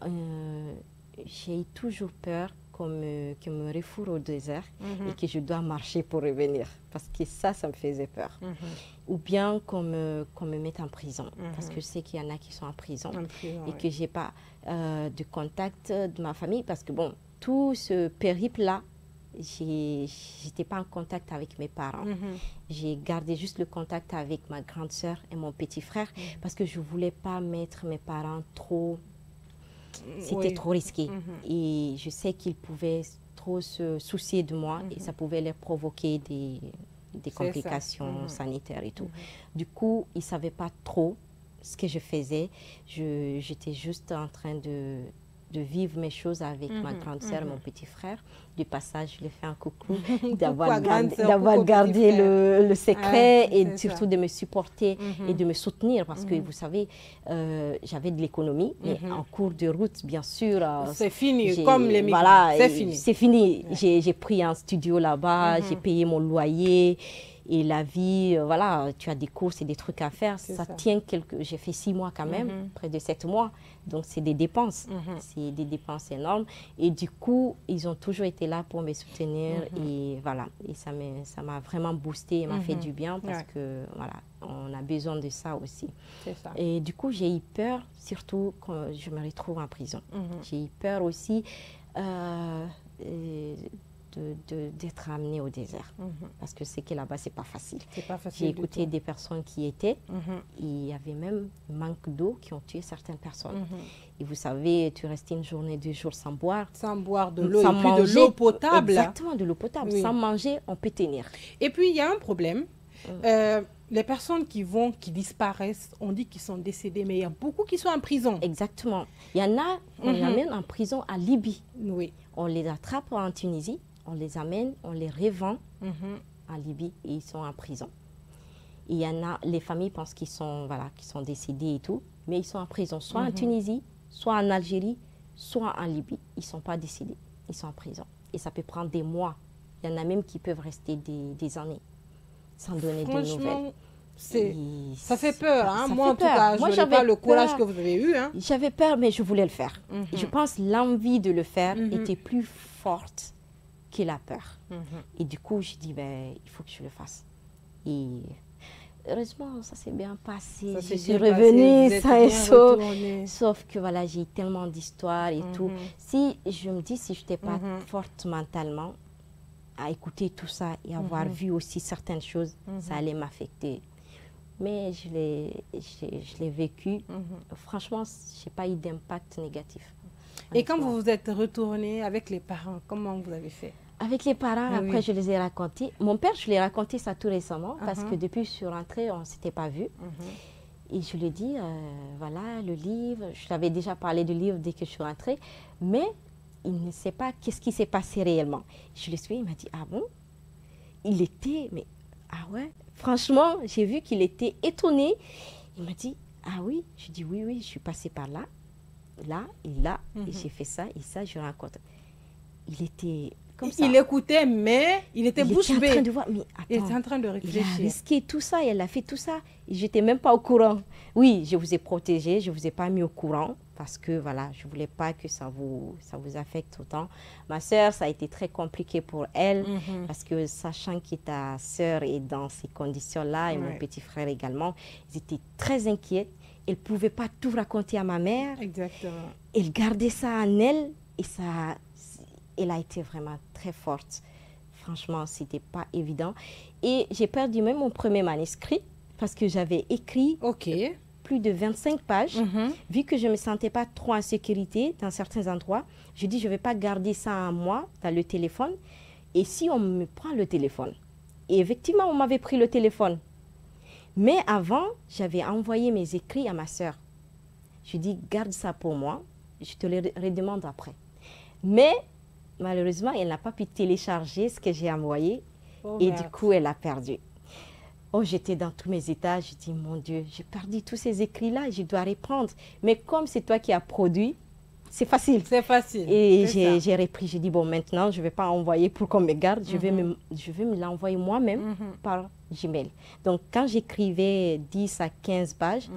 j'ai eu toujours peur qu'on me refourre au désert et que je dois marcher pour revenir. Parce que ça me faisait peur. Ou bien qu'on me mette en prison. Parce que je sais qu'il y en a qui sont en prison. Et que je n'ai pas de contact de ma famille. Parce que bon, tout ce périple-là, j'étais pas en contact avec mes parents. J'ai gardé juste le contact avec ma grande sœur et mon petit frère parce que je voulais pas mettre mes parents trop... C'était trop risqué. Et je sais qu'ils pouvaient trop se soucier de moi et ça pouvait leur provoquer des complications sanitaires et tout. Du coup, ils ne savaient pas trop ce que je faisais. J'étais juste en train de vivre mes choses avec ma grande sœur et mon petit frère. Du passage, je lui ai fait un coucou, d'avoir gardé le secret et surtout de me supporter et de me soutenir parce que vous savez, j'avais de l'économie, mais en cours de route, bien sûr. C'est fini, comme les migrants. Voilà, c'est fini. C'est fini. J'ai pris un studio là-bas, j'ai payé mon loyer. Et la vie, voilà, tu as des courses et des trucs à faire. Ça tient j'ai fait 6 mois quand même, près de 7 mois. Donc, c'est des dépenses. C'est des dépenses énormes. Et du coup, ils ont toujours été là pour me soutenir. Et voilà. Et ça m'a vraiment boosté et m'a fait du bien parce que, voilà, on a besoin de ça aussi. Ça. Et du coup, j'ai eu peur, surtout quand je me retrouve en prison. J'ai eu peur aussi d'être amenée au désert. Parce que c'est que là-bas, c'est pas facile. J'ai écouté des personnes qui étaient, et il y avait même un manque d'eau qui ont tué certaines personnes. Et vous savez, tu restes une journée, 2 jours sans boire. Sans boire de l'eau, et puis de l'eau potable. Exactement, de l'eau potable. Sans manger, on peut tenir. Et puis, il y a un problème. Les personnes qui disparaissent, on dit qu'ils sont décédés, mais il y a beaucoup qui sont en prison. Exactement. Il y en a, on les amène en prison à Libye. Oui. On les attrape en Tunisie. On les amène, on les revend en Libye et ils sont en prison. Il y en a, les familles pensent qu'ils sont décédés et tout, mais ils sont en prison, soit en Tunisie, soit en Algérie, soit en Libye. Ils ne sont pas décédés, ils sont en prison. Et ça peut prendre des mois. Il y en a même qui peuvent rester des années sans donner de nouvelles. Ça fait peur, hein? Moi, en tout cas, je n'avais pas le courage que vous avez eu. Hein? J'avais peur, mais je voulais le faire. Je pense que l'envie de le faire était plus forte que la peur. Et du coup, je dis, il faut que je le fasse. Et heureusement, ça s'est bien passé. Je suis revenue sain et sauf. Sauf que voilà, j'ai tellement d'histoires et tout. Si je me dis, si je n'étais pas forte mentalement à écouter tout ça et avoir vu aussi certaines choses, ça allait m'affecter. Mais je l'ai vécu. Franchement, je n'ai pas eu d'impact négatif. Et quand vous vous êtes retourné avec les parents, comment vous avez fait? Avec les parents, après je les ai racontés. Mon père, je lui ai raconté ça tout récemment parce que depuis que je suis rentrée, on ne s'était pas vus. Et je lui ai dit, voilà, le livre, je l'avais déjà parlé du livre dès que je suis rentrée, mais il ne sait pas qu'est-ce qui s'est passé réellement. Je l'ai suivi, il m'a dit, ah bon? Il était, mais ah ouais? Franchement, j'ai vu qu'il était étonné. Il m'a dit, ah oui? Je dis, oui, je suis passée par là, et là, et j'ai fait ça, et ça, je raconte. Il était comme ça. Il écoutait, mais il était bouche bée. Il était en train de voir, mais attends, il était en train de réfléchir. Il a risqué tout ça, elle a fait tout ça. Et je n'étais même pas au courant. Oui, je vous ai protégé, je ne vous ai pas mis au courant parce que voilà, je ne voulais pas que ça vous affecte autant. Ma sœur, ça a été très compliqué pour elle parce que sachant que ta sœur est dans ces conditions-là et mon petit frère également, ils étaient très inquiets. Elle ne pouvait pas tout raconter à ma mère. Exactement. Elle gardait ça en elle et ça, elle a été vraiment très forte. Franchement, ce n'était pas évident. Et j'ai perdu même mon premier manuscrit parce que j'avais écrit plus de 25 pages. Vu que je ne me sentais pas trop en sécurité dans certains endroits, je dis je ne vais pas garder ça en moi, dans le téléphone. Et si on me prend le téléphone? Et effectivement, on m'avait pris le téléphone. Mais avant, j'avais envoyé mes écrits à ma sœur. Je dis, garde ça pour moi, je te le redemande après. Mais malheureusement, elle n'a pas pu télécharger ce que j'ai envoyé et du coup, elle a perdu. Oh, j'étais dans tous mes états, je dis, mon Dieu, j'ai perdu tous ces écrits-là, je dois reprendre. Mais comme c'est toi qui as produit, c'est facile. C'est facile. Et j'ai repris, j'ai dit, bon, maintenant, je ne vais pas envoyer pour qu'on me garde, je vais me l'envoyer moi-même par Gmail. Donc, quand j'écrivais 10 à 15 pages,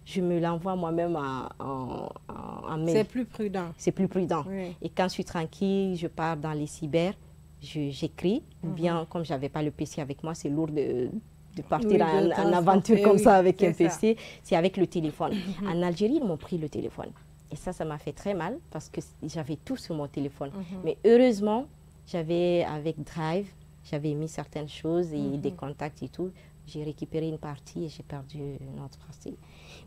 je me l'envoie moi-même en mail. C'est plus prudent. C'est plus prudent. Oui. Et quand je suis tranquille, je pars dans les cyber, j'écris. Bien, comme je n'avais pas le PC avec moi, c'est lourd de partir en aventure comme ça avec un PC. C'est avec le téléphone. En Algérie, ils m'ont pris le téléphone. Et ça m'a fait très mal parce que j'avais tout sur mon téléphone. Mais heureusement, j'avais avec Drive, j'avais mis certaines choses et des contacts et tout. J'ai récupéré une partie et j'ai perdu une autre partie.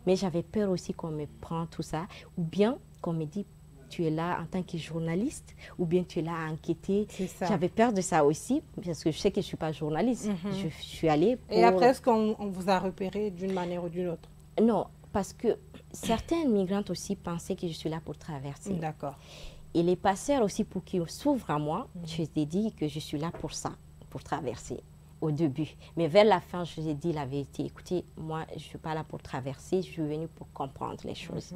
Mais j'avais peur aussi qu'on me prenne tout ça. Ou bien qu'on me dise, tu es là en tant que journaliste, ou bien tu es là à enquêter. J'avais peur de ça aussi, parce que je sais que je ne suis pas journaliste. Je suis allée pour... Et après, est-ce qu'on vous a repéré d'une manière ou d'une autre? Non, parce que certaines migrantes aussi pensaient que je suis là pour traverser. D'accord. Et les passeurs aussi, pour qu'ils s'ouvrent à moi, je les ai dit que je suis là pour ça, pour traverser au début. Mais vers la fin, je les ai dit la vérité. Écoutez, moi, je ne suis pas là pour traverser, je suis venue pour comprendre les choses.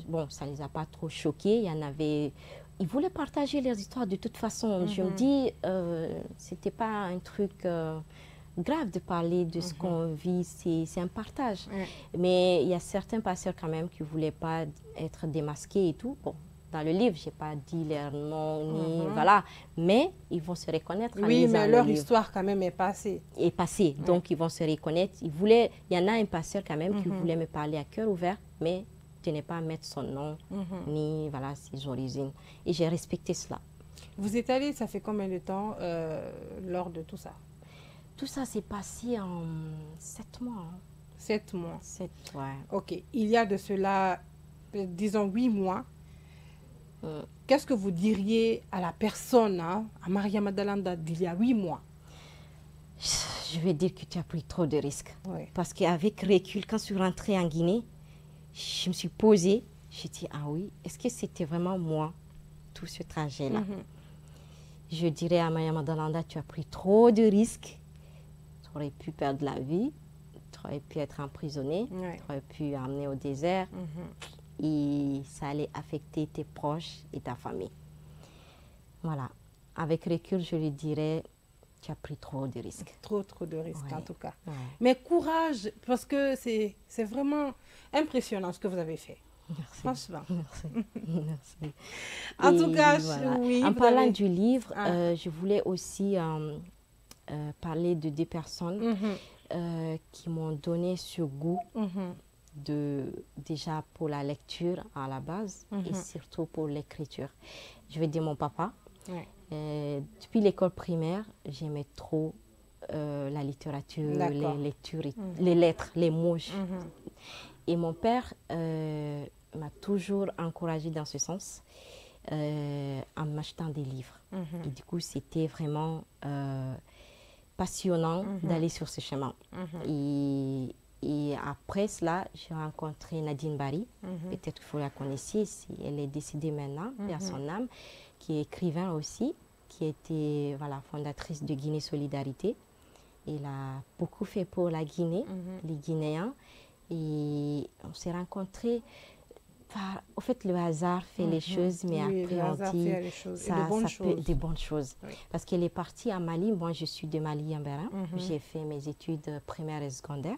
Bon, ça ne les a pas trop choqués. Il y en avait... Ils voulaient partager leurs histoires de toute façon. Je me dis, ce n'était pas un truc... grave de parler de ce qu'on vit, c'est un partage. Mais il y a certains passeurs quand même qui ne voulaient pas être démasqués et tout. Bon, dans le livre, je n'ai pas dit leur nom, ni voilà, mais ils vont se reconnaître. Oui, mais leur histoire quand même est passée. Est passée, donc ils vont se reconnaître. Il y en a un passeur quand même qui voulait me parler à cœur ouvert, mais je n'ai pas à mettre son nom, ni voilà, ses origines. Et j'ai respecté cela. Vous êtes allé, ça fait combien de temps lors de tout ça? Tout ça s'est passé en 7 mois. 7 mois. 7, ouais. Ok. Il y a de cela, disons, 8 mois. Qu'est-ce que vous diriez à la personne, hein, à Mariama Dalanda d'il y a 8 mois? Je vais dire que tu as pris trop de risques. Oui. Parce qu'avec recul, quand je suis rentrée en Guinée, je me suis posée, j'ai dit, ah oui, est-ce que c'était vraiment moi, tout ce trajet-là? Je dirais à Mariama Dalanda, tu as pris trop de risques. Tu aurais pu perdre la vie, tu aurais pu être emprisonné, tu aurais pu emmener au désert et ça allait affecter tes proches et ta famille. Voilà. Avec recul, je lui dirais, tu as pris trop de risques. Trop de risques, en tout cas. Ouais. Mais courage, parce que c'est vraiment impressionnant ce que vous avez fait. Merci. Franchement. Merci. En tout cas, voilà. Oui. En parlant du livre, je voulais aussi parler de 2 personnes qui m'ont donné ce goût déjà pour la lecture à la base et surtout pour l'écriture. Je vais dire mon papa. Depuis l'école primaire, j'aimais trop la littérature, les lectures, les lettres, les mots. Et mon père m'a toujours encouragée dans ce sens en m'achetant des livres. Et du coup, c'était vraiment passionnant d'aller sur ce chemin. Et après cela, j'ai rencontré Nadine Barry. Peut-être que vous la connaissiez, elle est décédée maintenant, à son âme, qui est écrivain aussi, qui était voilà, fondatrice de Guinée Solidarité. Elle a beaucoup fait pour la Guinée, les Guinéens. Et on s'est rencontrés au fait, le hasard fait les choses, mais après, on dit des bonnes choses. Oui. Parce qu'elle est partie à Mali. Moi, je suis de Mali en Bénin. J'ai fait mes études primaires et secondaires.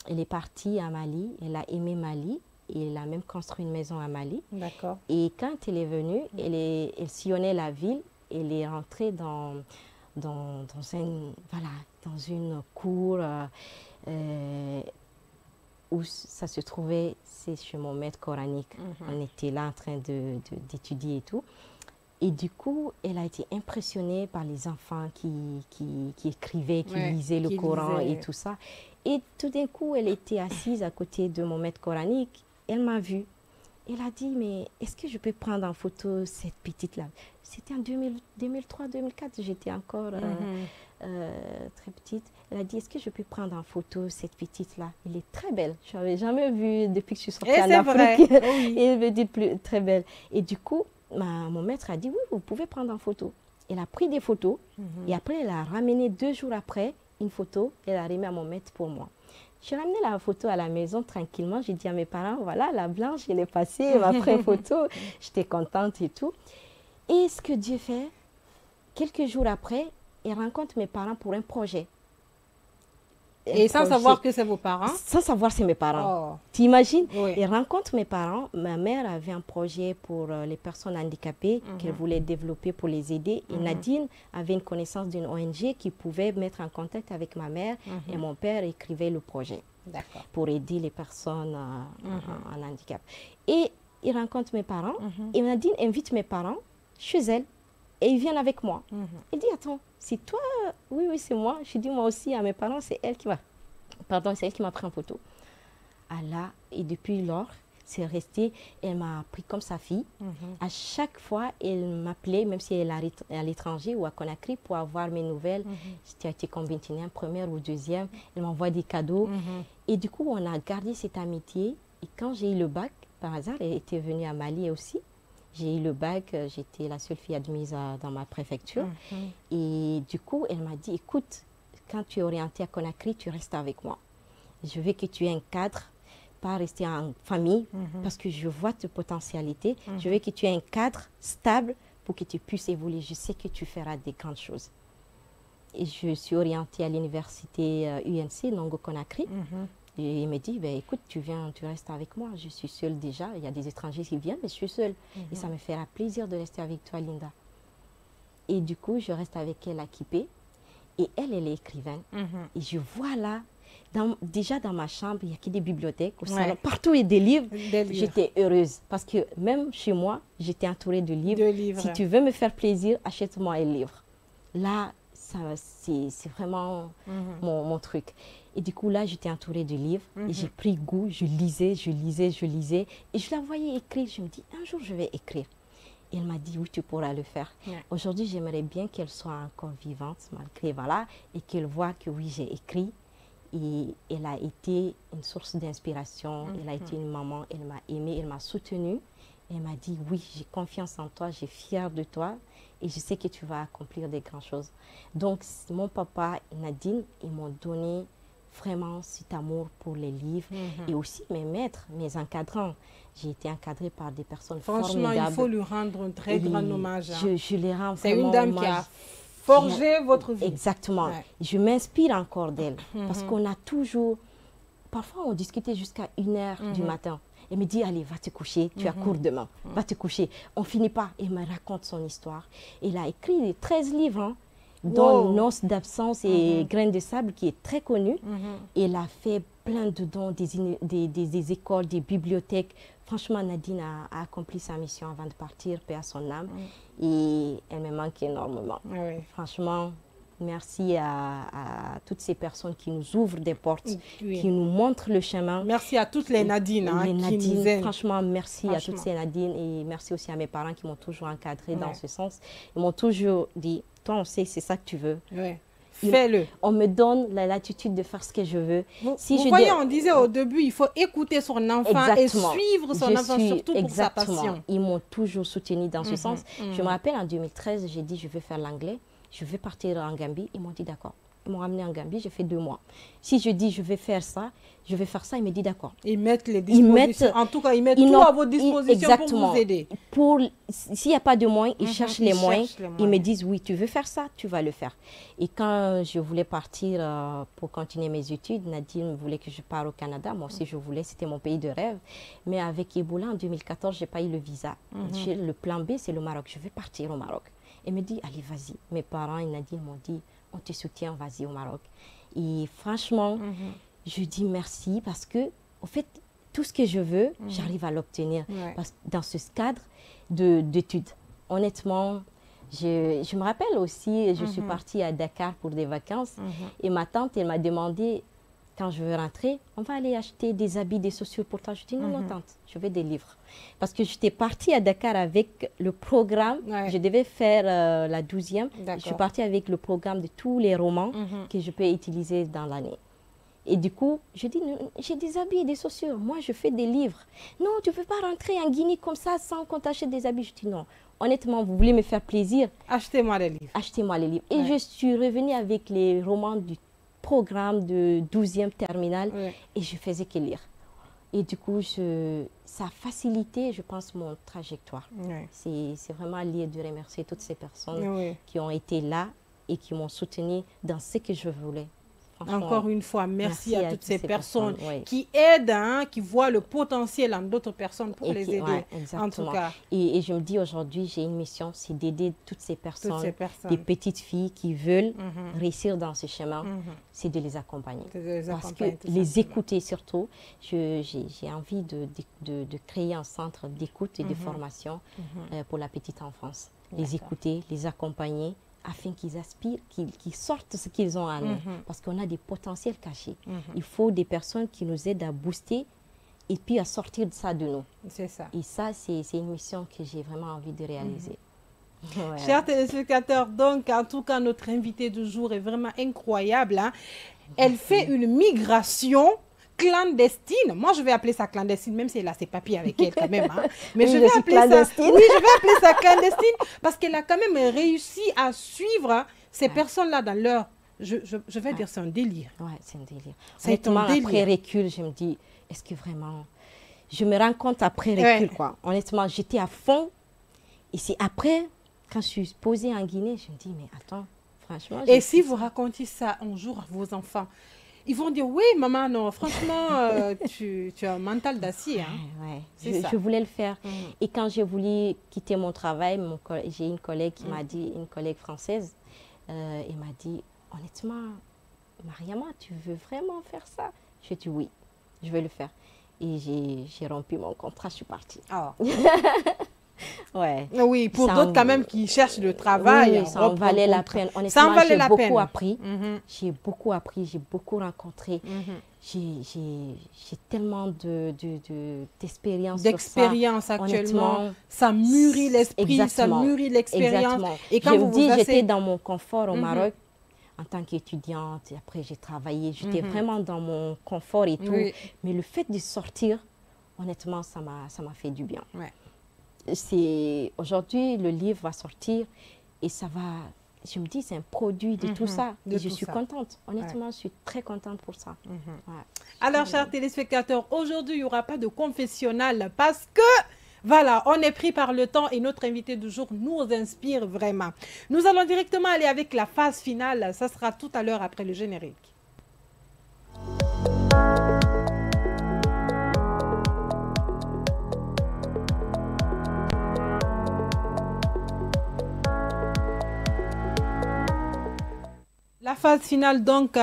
Elle est partie à Mali. Elle a aimé Mali. Et elle a même construit une maison à Mali. D'accord. Et quand elle est venue, elle sillonnait la ville. Elle est rentrée dans une cour où ça se trouvait, c'est chez mon maître coranique. On était là en train d'étudier et tout. Et du coup, elle a été impressionnée par les enfants qui écrivaient, qui lisaient le Coran et tout ça. Et tout d'un coup, elle était assise à côté de mon maître coranique. Elle m'a vue. Elle a dit, mais est-ce que je peux prendre en photo cette petite-là? C'était en 2003-2004, j'étais encore très petite. Elle a dit, est-ce que je peux prendre en photo cette petite-là? Elle est très belle. Je n'avais jamais vue depuis que je suis sortie en Afrique. Oui. Et elle me dit, très belle. Et du coup, mon maître a dit, oui, vous pouvez prendre en photo. Elle a pris des photos et après, elle a ramené 2 jours après une photo. Elle a remis à mon maître pour moi. J'ai ramené la photo à la maison tranquillement. J'ai dit à mes parents, voilà, la blanche, elle est passée, elle m'a pris une photo. J'étais contente et tout. Et ce que Dieu fait, quelques jours après, elle rencontre mes parents pour un projet. Et sans savoir que c'est vos parents? Sans savoir que c'est mes parents. Oh. Tu imagines? Oui. Elle rencontre mes parents. Ma mère avait un projet pour les personnes handicapées qu'elle voulait développer pour les aider. Et Nadine avait une connaissance d'une ONG qui pouvait mettre en contact avec ma mère. Et mon père écrivait le projet pour aider les personnes en handicap. Et il rencontre mes parents. Et Nadine invite mes parents chez elle. Et ils viennent avec moi. Il dit, attends, c'est toi? Oui, oui, c'est moi. Je dis, moi aussi, à mes parents, c'est elle qui m'a pris en photo. Allah, et depuis lors, c'est resté, elle m'a pris comme sa fille. À chaque fois, elle m'appelait, même si elle est à l'étranger ou à Conakry, pour avoir mes nouvelles. Tu as été combien, première ou deuxième? Elle m'envoie des cadeaux. Et du coup, on a gardé cette amitié. Et quand j'ai eu le bac, par hasard, elle était venue à Mali aussi. J'ai eu le bac, j'étais la seule fille admise dans ma préfecture. Et du coup, elle m'a dit, écoute, quand tu es orientée à Conakry, tu restes avec moi. Je veux que tu aies un cadre, pas rester en famille, parce que je vois tes potentialités. Je veux que tu aies un cadre stable pour que tu puisses évoluer. Je sais que tu feras des grandes choses. Et je suis orientée à l'université UNC, Nongo Conakry. Et il me dit, ben, écoute, tu restes avec moi. Je suis seule déjà. Il y a des étrangers qui viennent, mais je suis seule. Et ça me fera plaisir de rester avec toi, Linda. Et du coup, je reste avec elle à Kipé. Et elle est écrivaine. Et je vois là, déjà dans ma chambre, il n'y a que des bibliothèques. Au salon, partout, il y a des livres. J'étais heureuse. Parce que même chez moi, j'étais entourée de livres. Si tu veux me faire plaisir, achète-moi un livre. Là, c'est vraiment mon truc. Et du coup, là, j'étais entourée de livres. Et j'ai pris goût, je lisais. Et je la voyais écrire. Je me dis, un jour, je vais écrire. Et elle m'a dit, oui, tu pourras le faire. Aujourd'hui, j'aimerais bien qu'elle soit encore vivante, malgré, voilà, et qu'elle voit que oui, j'ai écrit. Et elle a été une source d'inspiration. Elle a été une maman. Elle m'a aimée, elle m'a soutenue. Et elle m'a dit, oui, j'ai confiance en toi, j'ai fière de toi. Et je sais que tu vas accomplir des grandes choses. Donc, mon papa et Nadine, ils m'ont donné vraiment cet amour pour les livres. Et aussi mes maîtres, mes encadrants. J'ai été encadrée par des personnes formidables. Franchement, il faut lui rendre un très grand hommage. Je les rends vraiment hommage. C'est une dame qui a forgé votre vie. Exactement. Je m'inspire encore d'elle. Parce qu'on a toujours... Parfois, on discutait jusqu'à 1h du matin. Elle me dit, allez, va te coucher, tu as cours demain, va te coucher. On ne finit pas. Elle me raconte son histoire. Elle a écrit 13 livres, dont Noces d'absence et Graines de sable, qui est très connu. Elle a fait plein de dons, des écoles, des bibliothèques. Franchement, Nadine a accompli sa mission avant de partir, paix à son âme. Et elle me manque énormément. Franchement, merci à toutes ces personnes qui nous ouvrent des portes, qui nous montrent le chemin. Merci à toutes les Nadine qui nous aident. Franchement, merci à toutes ces Nadine et merci aussi à mes parents qui m'ont toujours encadré dans ce sens. Ils m'ont toujours dit, toi on sait, c'est ça que tu veux. Fais-le. On me donne la latitude de faire ce que je veux. Vous voyez, on disait au début, il faut écouter son enfant et suivre son enfant, surtout pour sa passion. Ils m'ont toujours soutenu dans ce sens. Je me rappelle, en 2013, j'ai dit, je veux faire l'anglais. Je veux partir en Gambie. Ils m'ont dit, d'accord, Ils m'ont ramené en Gambie, j'ai fait 2 mois. Si je dis je vais faire ça, il me dit d'accord. Ils mettent les dispositions, en tout cas, ils mettent tout à votre disposition pour vous aider. S'il n'y a pas de moyens, ils cherchent les moyens. Ils me disent oui, tu veux faire ça, tu vas le faire. Et quand je voulais partir pour continuer mes études, Nadine voulait que je parte au Canada. Moi aussi, je voulais, c'était mon pays de rêve. Mais avec Ebola, en 2014, je n'ai pas eu le visa. Le plan B, c'est le Maroc. Je vais partir au Maroc. Elle me dit, allez, vas-y. Mes parents et Nadine m'ont dit, on te soutient, vas-y au Maroc. Et franchement, je dis merci parce que, en fait, tout ce que je veux, j'arrive à l'obtenir dans ce cadre d'études. Honnêtement, je me rappelle aussi, je suis partie à Dakar pour des vacances et ma tante, elle m'a demandé, quand je veux rentrer, on va aller acheter des habits, des chaussures pour toi. Je dis non, non, tante, je veux des livres. Parce que j'étais partie à Dakar avec le programme, je devais faire la 12e. Je suis partie avec le programme de tous les romans que je peux utiliser dans l'année. Et du coup, je dis, j'ai des habits et des chaussures. Moi, je fais des livres. Non, tu ne peux pas rentrer en Guinée comme ça sans qu'on t'achète des habits. Je dis non. Honnêtement, vous voulez me faire plaisir? Achetez-moi les livres. Achetez-moi les livres. Et je suis revenue avec les romans du programme de 12e terminale et je faisais que lire. Et du coup, ça a facilité, je pense, mon trajectoire. C'est vraiment lié de remercier toutes ces personnes qui ont été là et qui m'ont soutenue dans ce que je voulais. Encore une fois, merci à toutes ces personnes qui aident, qui voient le potentiel en d'autres personnes pour les aider. En tout cas. Et je me dis aujourd'hui, j'ai une mission, c'est d'aider toutes ces personnes, des petites filles qui veulent réussir dans ce chemin, c'est de les accompagner. Parce que les écouter surtout, j'ai envie de créer un centre d'écoute et de formation pour la petite enfance. Les écouter, les accompagner, afin qu'ils aspirent, qu'ils sortent ce qu'ils ont en eux. Parce qu'on a des potentiels cachés. Il faut des personnes qui nous aident à booster et puis à sortir de ça de nous. C'est ça. Et ça, c'est une mission que j'ai vraiment envie de réaliser. Chers téléspectateurs, donc, en tout cas, notre invitée du jour est vraiment incroyable. Elle fait une migration clandestine. Moi, je vais appeler ça clandestine, même si elle a ses papiers avec elle quand même. Mais je vais appeler ça... Oui, je vais appeler ça clandestine parce qu'elle a quand même réussi à suivre ces personnes-là dans leur... Je vais dire, c'est un délire. Oui, c'est un délire. Honnêtement, après recul, je me dis, est-ce que vraiment... Je me rends compte après recul, quoi. Honnêtement, j'étais à fond. Et c'est après, quand je suis posée en Guinée, je me dis, mais attends, franchement... Et si vous racontiez ça un jour à vos enfants, ils vont dire, oui, maman, non, franchement, tu as un mental d'acier. Je voulais le faire. Et quand j'ai voulu quitter mon travail, j'ai une collègue qui m'a dit, une collègue française, elle m'a dit, honnêtement, Mariama, tu veux vraiment faire ça? Je dis oui, je vais le faire. Et j'ai rompu mon contrat, je suis partie. Oui, pour d'autres quand même qui cherchent le travail. Ça en valait la peine. Honnêtement, j'ai beaucoup appris. J'ai beaucoup appris, j'ai beaucoup rencontré. J'ai tellement d'expérience. D'expérience actuellement. Ça mûrit l'esprit, ça mûrit l'expérience. Et quand je vous dis, j'étais dans mon confort au Maroc en tant qu'étudiante. Après, j'ai travaillé. J'étais vraiment dans mon confort et tout. Mais le fait de sortir, honnêtement, ça m'a fait du bien. Aujourd'hui, le livre va sortir et ça va, je me dis, c'est un produit de tout ça. Et je suis contente. Honnêtement, je suis très contente pour ça. Alors, chers téléspectateurs, aujourd'hui, il n'y aura pas de confessionnal parce que, voilà, on est pris par le temps et notre invité du jour nous inspire vraiment. Nous allons directement aller avec la phase finale. Ça sera tout à l'heure après le générique. La phase finale donc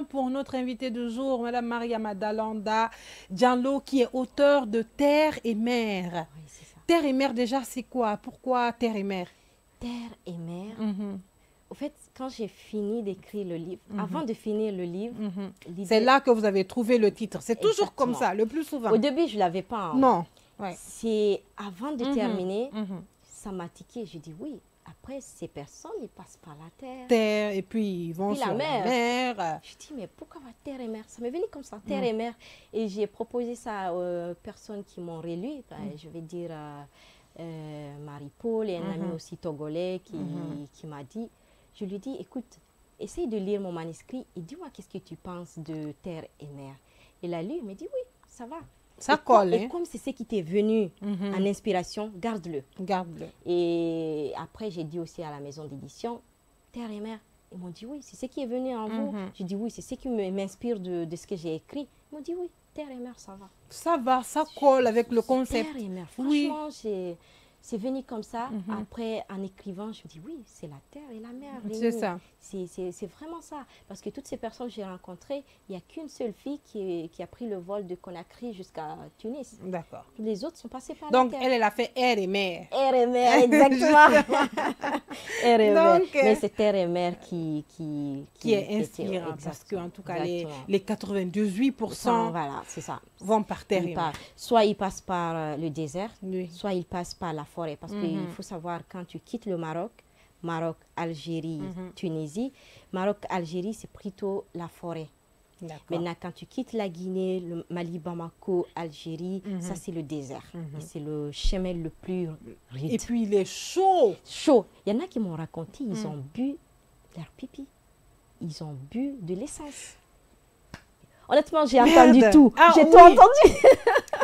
pour notre invité du jour, Madame Mariama Dalanda Diallo, qui est auteure de Terre et Mer. Oui, c'est ça. Terre et Mer, déjà, c'est quoi? Pourquoi Terre et Mer? Terre et Mer. Au fait, quand j'ai fini d'écrire le livre, avant de finir le livre... C'est là que vous avez trouvé le titre. C'est toujours comme ça, le plus souvent. Au début, je ne l'avais pas. Non. C'est avant de terminer, ça m'a tiqué. Je dis oui. Après, ces personnes, ils passent par la terre. Et puis ils vont sur la mer. Je dis, mais pourquoi va terre et mer? Ça m'est venu comme ça, terre et mer. Et j'ai proposé ça aux personnes qui m'ont relu. Je vais dire Marie-Paul et un ami aussi togolais qui m'a dit, je lui dis, écoute, essaye de lire mon manuscrit et dis-moi qu'est-ce que tu penses de Terre et Mer. Il a lu, il m'a dit oui, ça va. Ça colle. Et comme c'est ce qui t'est venu en inspiration, garde-le. Garde-le. Et après, j'ai dit aussi à la maison d'édition, Terre et Mer. Ils m'ont dit oui, c'est ce qui est venu en vous. J'ai dit oui, c'est ce qui m'inspire de ce que j'ai écrit. Ils m'ont dit oui, Terre et Mer, ça va. Ça va, ça colle avec le concept. Terre et Mer, franchement, c'est venu comme ça. Après, en écrivant, je me dis oui, c'est la terre et la mer. C'est ça. C'est vraiment ça. Parce que toutes ces personnes que j'ai rencontrées, il n'y a qu'une seule fille qui a pris le vol de Conakry jusqu'à Tunis. D'accord. Les autres sont passés par donc, la terre. Elle a fait air et mer. Air et mer, exactement. Air et mer. Mais c'est terre et mer qui est inspirant. Parce qu'en tout cas, les 98% voilà, c'est ça. Vont par terre et mer. Soit ils passent par le désert, oui. soit ils passent par la forêt. Parce qu'il faut savoir, quand tu quittes le Maroc, Algérie, Tunisie, Algérie, c'est plutôt la forêt. Maintenant, quand tu quittes la Guinée, le Mali, Bamako, Algérie, ça c'est le désert. Et c'est le chemin le plus ride. Et puis il est chaud. Chaud. Il y en a qui m'ont raconté, ils ont bu leur pipi. Ils ont bu de l'essence. Honnêtement, j'ai entendu tout. J'ai tout entendu.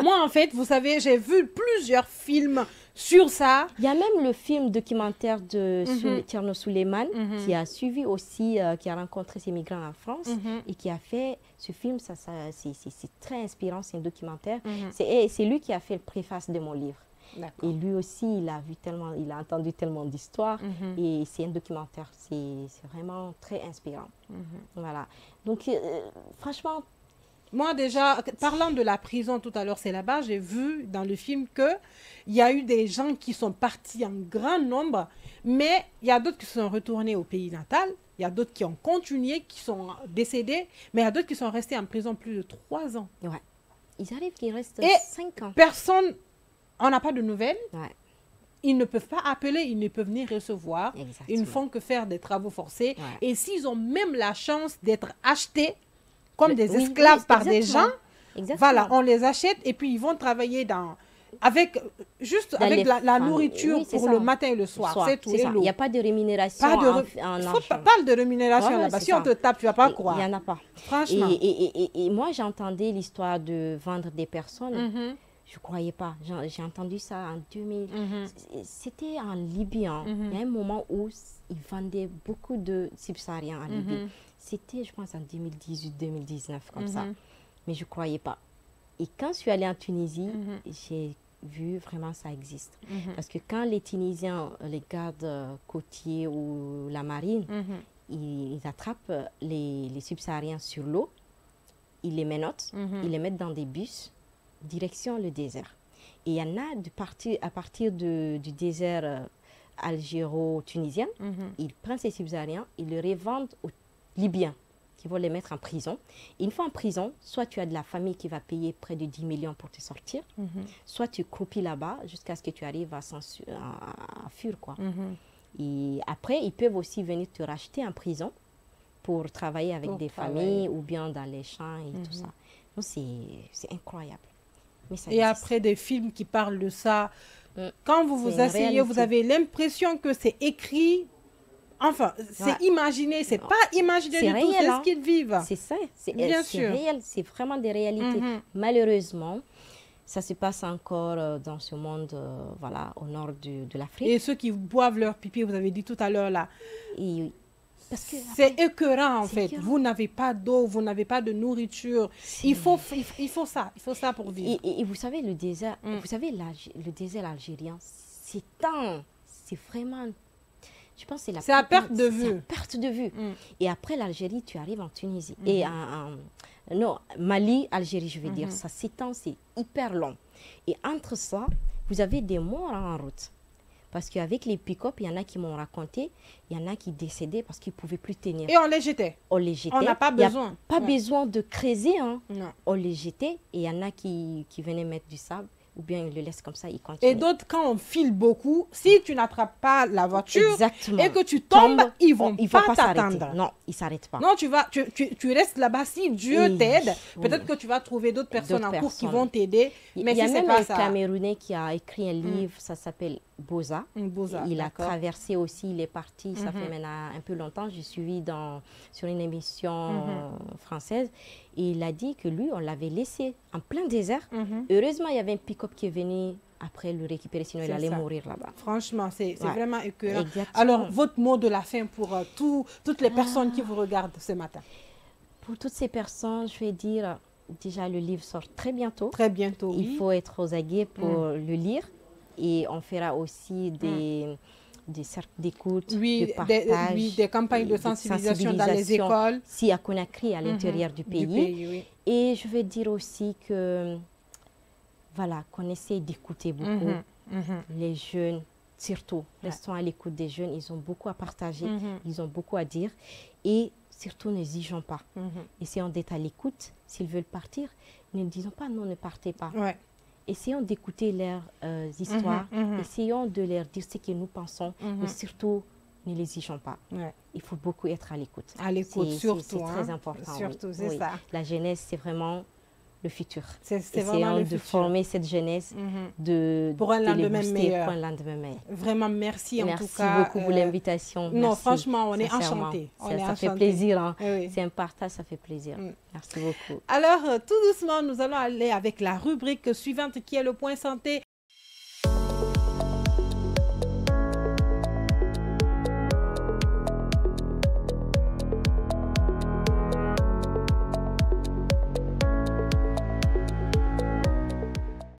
Moi, en fait, vous savez, j'ai vu plusieurs films sur ça. Il y a même le film documentaire de Tierno Suleiman qui a suivi aussi, qui a rencontré ces migrants en France et qui a fait ce film. C'est très inspirant, c'est un documentaire. C'est lui qui a fait le préface de mon livre. Et lui aussi, il a entendu tellement d'histoires et c'est un documentaire. C'est vraiment très inspirant. Voilà. Donc, franchement... Moi, déjà, parlant de la prison tout à l'heure, c'est là-bas, j'ai vu dans le film qu'il y a eu des gens qui sont partis en grand nombre, mais il y a d'autres qui sont retournés au pays natal, il y a d'autres qui ont continué, qui sont décédés, mais il y a d'autres qui sont restés en prison plus de 3 ans. Ouais. Ils arrivent qu'ils restent 5 ans. Personne, on n'a pas de nouvelles. Ouais. Ils ne peuvent pas appeler, ils ne peuvent ni recevoir. Exactement. Ils ne font que faire des travaux forcés. Ouais. Et s'ils ont même la chance d'être achetés comme des esclaves par des gens, voilà, on les achète et puis ils vont travailler avec la nourriture pour le matin et le soir. C'est tout. Il n'y a pas de rémunération Pas de rémunération là-bas. Si on te tape, tu ne vas pas croire. Il n'y en a pas. Franchement. Et moi, j'entendais l'histoire de vendre des personnes. Je ne croyais pas. J'ai entendu ça en 2000. C'était en Libye. Il y a un moment où ils vendaient beaucoup de subsahariens en Libye. C'était, je pense, en 2018-2019, comme ça. Mais je ne croyais pas. Et quand je suis allée en Tunisie, j'ai vu vraiment ça existe. Parce que quand les Tunisiens, les gardes côtiers ou la marine, ils attrapent les subsahariens sur l'eau, ils les menottent, ils les mettent dans des bus, direction le désert. Et il y en a à partir du désert algéro-tunisien, ils prennent ces subsahariens, ils les revendent aux Libyens qui vont les mettre en prison. Et une fois en prison, soit tu as de la famille qui va payer près de 10 millions pour te sortir, soit tu croupis là-bas jusqu'à ce que tu arrives à fuir, quoi. Et après, ils peuvent aussi venir te racheter en prison pour travailler avec des familles ou bien dans les champs et tout ça. Donc, c'est incroyable. Mais ça existe. Après, des films qui parlent de ça, quand vous vous asseyez, vous avez l'impression que c'est écrit. Enfin, c'est imaginé, c'est pas imaginé du tout, c'est ce qu'ils vivent. C'est ça, c'est sûr. Réel, c'est vraiment des réalités. Malheureusement, ça se passe encore dans ce monde, voilà, au nord de l'Afrique. Et ceux qui boivent leur pipi, vous avez dit tout à l'heure là, c'est écœurant en fait. Vous n'avez pas d'eau, vous n'avez pas de nourriture. Il faut ça pour vivre. Et vous savez, le désert, le désert algérien, c'est vraiment... Je pense que c'est à perte de vue. C'est à perte de vue. Et après l'Algérie, tu arrives en Tunisie. Et non, Mali, Algérie, je veux dire, ça s'étend, c'est hyper long. Et entre ça, vous avez des morts en route. Parce qu'avec les pick-up, il y en a qui m'ont raconté, il y en a qui décédaient parce qu'ils ne pouvaient plus tenir. Et on les jetait. On les jetait. On n'a pas besoin. Pas besoin de creuser. Hein. Non. On les jetait et il y en a qui venaient mettre du sable. Ou bien ils le laissent comme ça, ils continuent. Et d'autres, quand on file beaucoup, si tu n'attrapes pas la voiture et que tu tombes, ils ne vont pas t'attendre. Non, ils ne s'arrêtent pas. Non, tu restes là-bas. Si Dieu t'aide, peut-être que tu vas trouver d'autres personnes en cours qui vont t'aider. Mais il y a même un Camerounais qui a écrit un livre, ça s'appelle Boza. Il a traversé aussi, il est parti, ça fait maintenant un peu longtemps. J'ai suivi sur une émission française. Et il a dit que lui, on l'avait laissé en plein désert. Heureusement, il y avait un pick-up qui est venu après le récupérer, sinon il allait mourir là-bas. Franchement, c'est vraiment écœurant. Alors, votre mot de la fin pour toutes les personnes qui vous regardent ce matin? Pour toutes ces personnes, je vais dire, déjà, le livre sort très bientôt. Très bientôt, oui. Il faut être aux aguets pour le lire. Et on fera aussi des cercles d'écoute, de partage. Des campagnes de sensibilisation dans les écoles. Si à Conakry, à l'intérieur du pays. Et je vais dire aussi que, voilà, qu'on essaie d'écouter beaucoup les jeunes. Surtout, restons à l'écoute des jeunes. Ils ont beaucoup à partager, ils ont beaucoup à dire. Et surtout, n'exigeons pas. Essayons d'être à l'écoute. S'ils veulent partir, ne disons pas non, ne partez pas. Essayons d'écouter leurs histoires. Essayons de leur dire ce que nous pensons. Mais surtout, ne les exigeons pas. Il faut beaucoup être à l'écoute. À l'écoute, surtout. C'est très important. Surtout, c'est ça. La jeunesse, c'est vraiment le futur. C'est vraiment le futur. De former cette jeunesse pour un lendemain meilleur. Pour un lendemain meilleur. Vraiment, merci en tout cas. Merci beaucoup pour l'invitation. Non, franchement, on est enchantés. Ça fait plaisir. Hein. C'est un partage, ça fait plaisir. Merci beaucoup. Alors, tout doucement, nous allons aller avec la rubrique suivante qui est le point santé.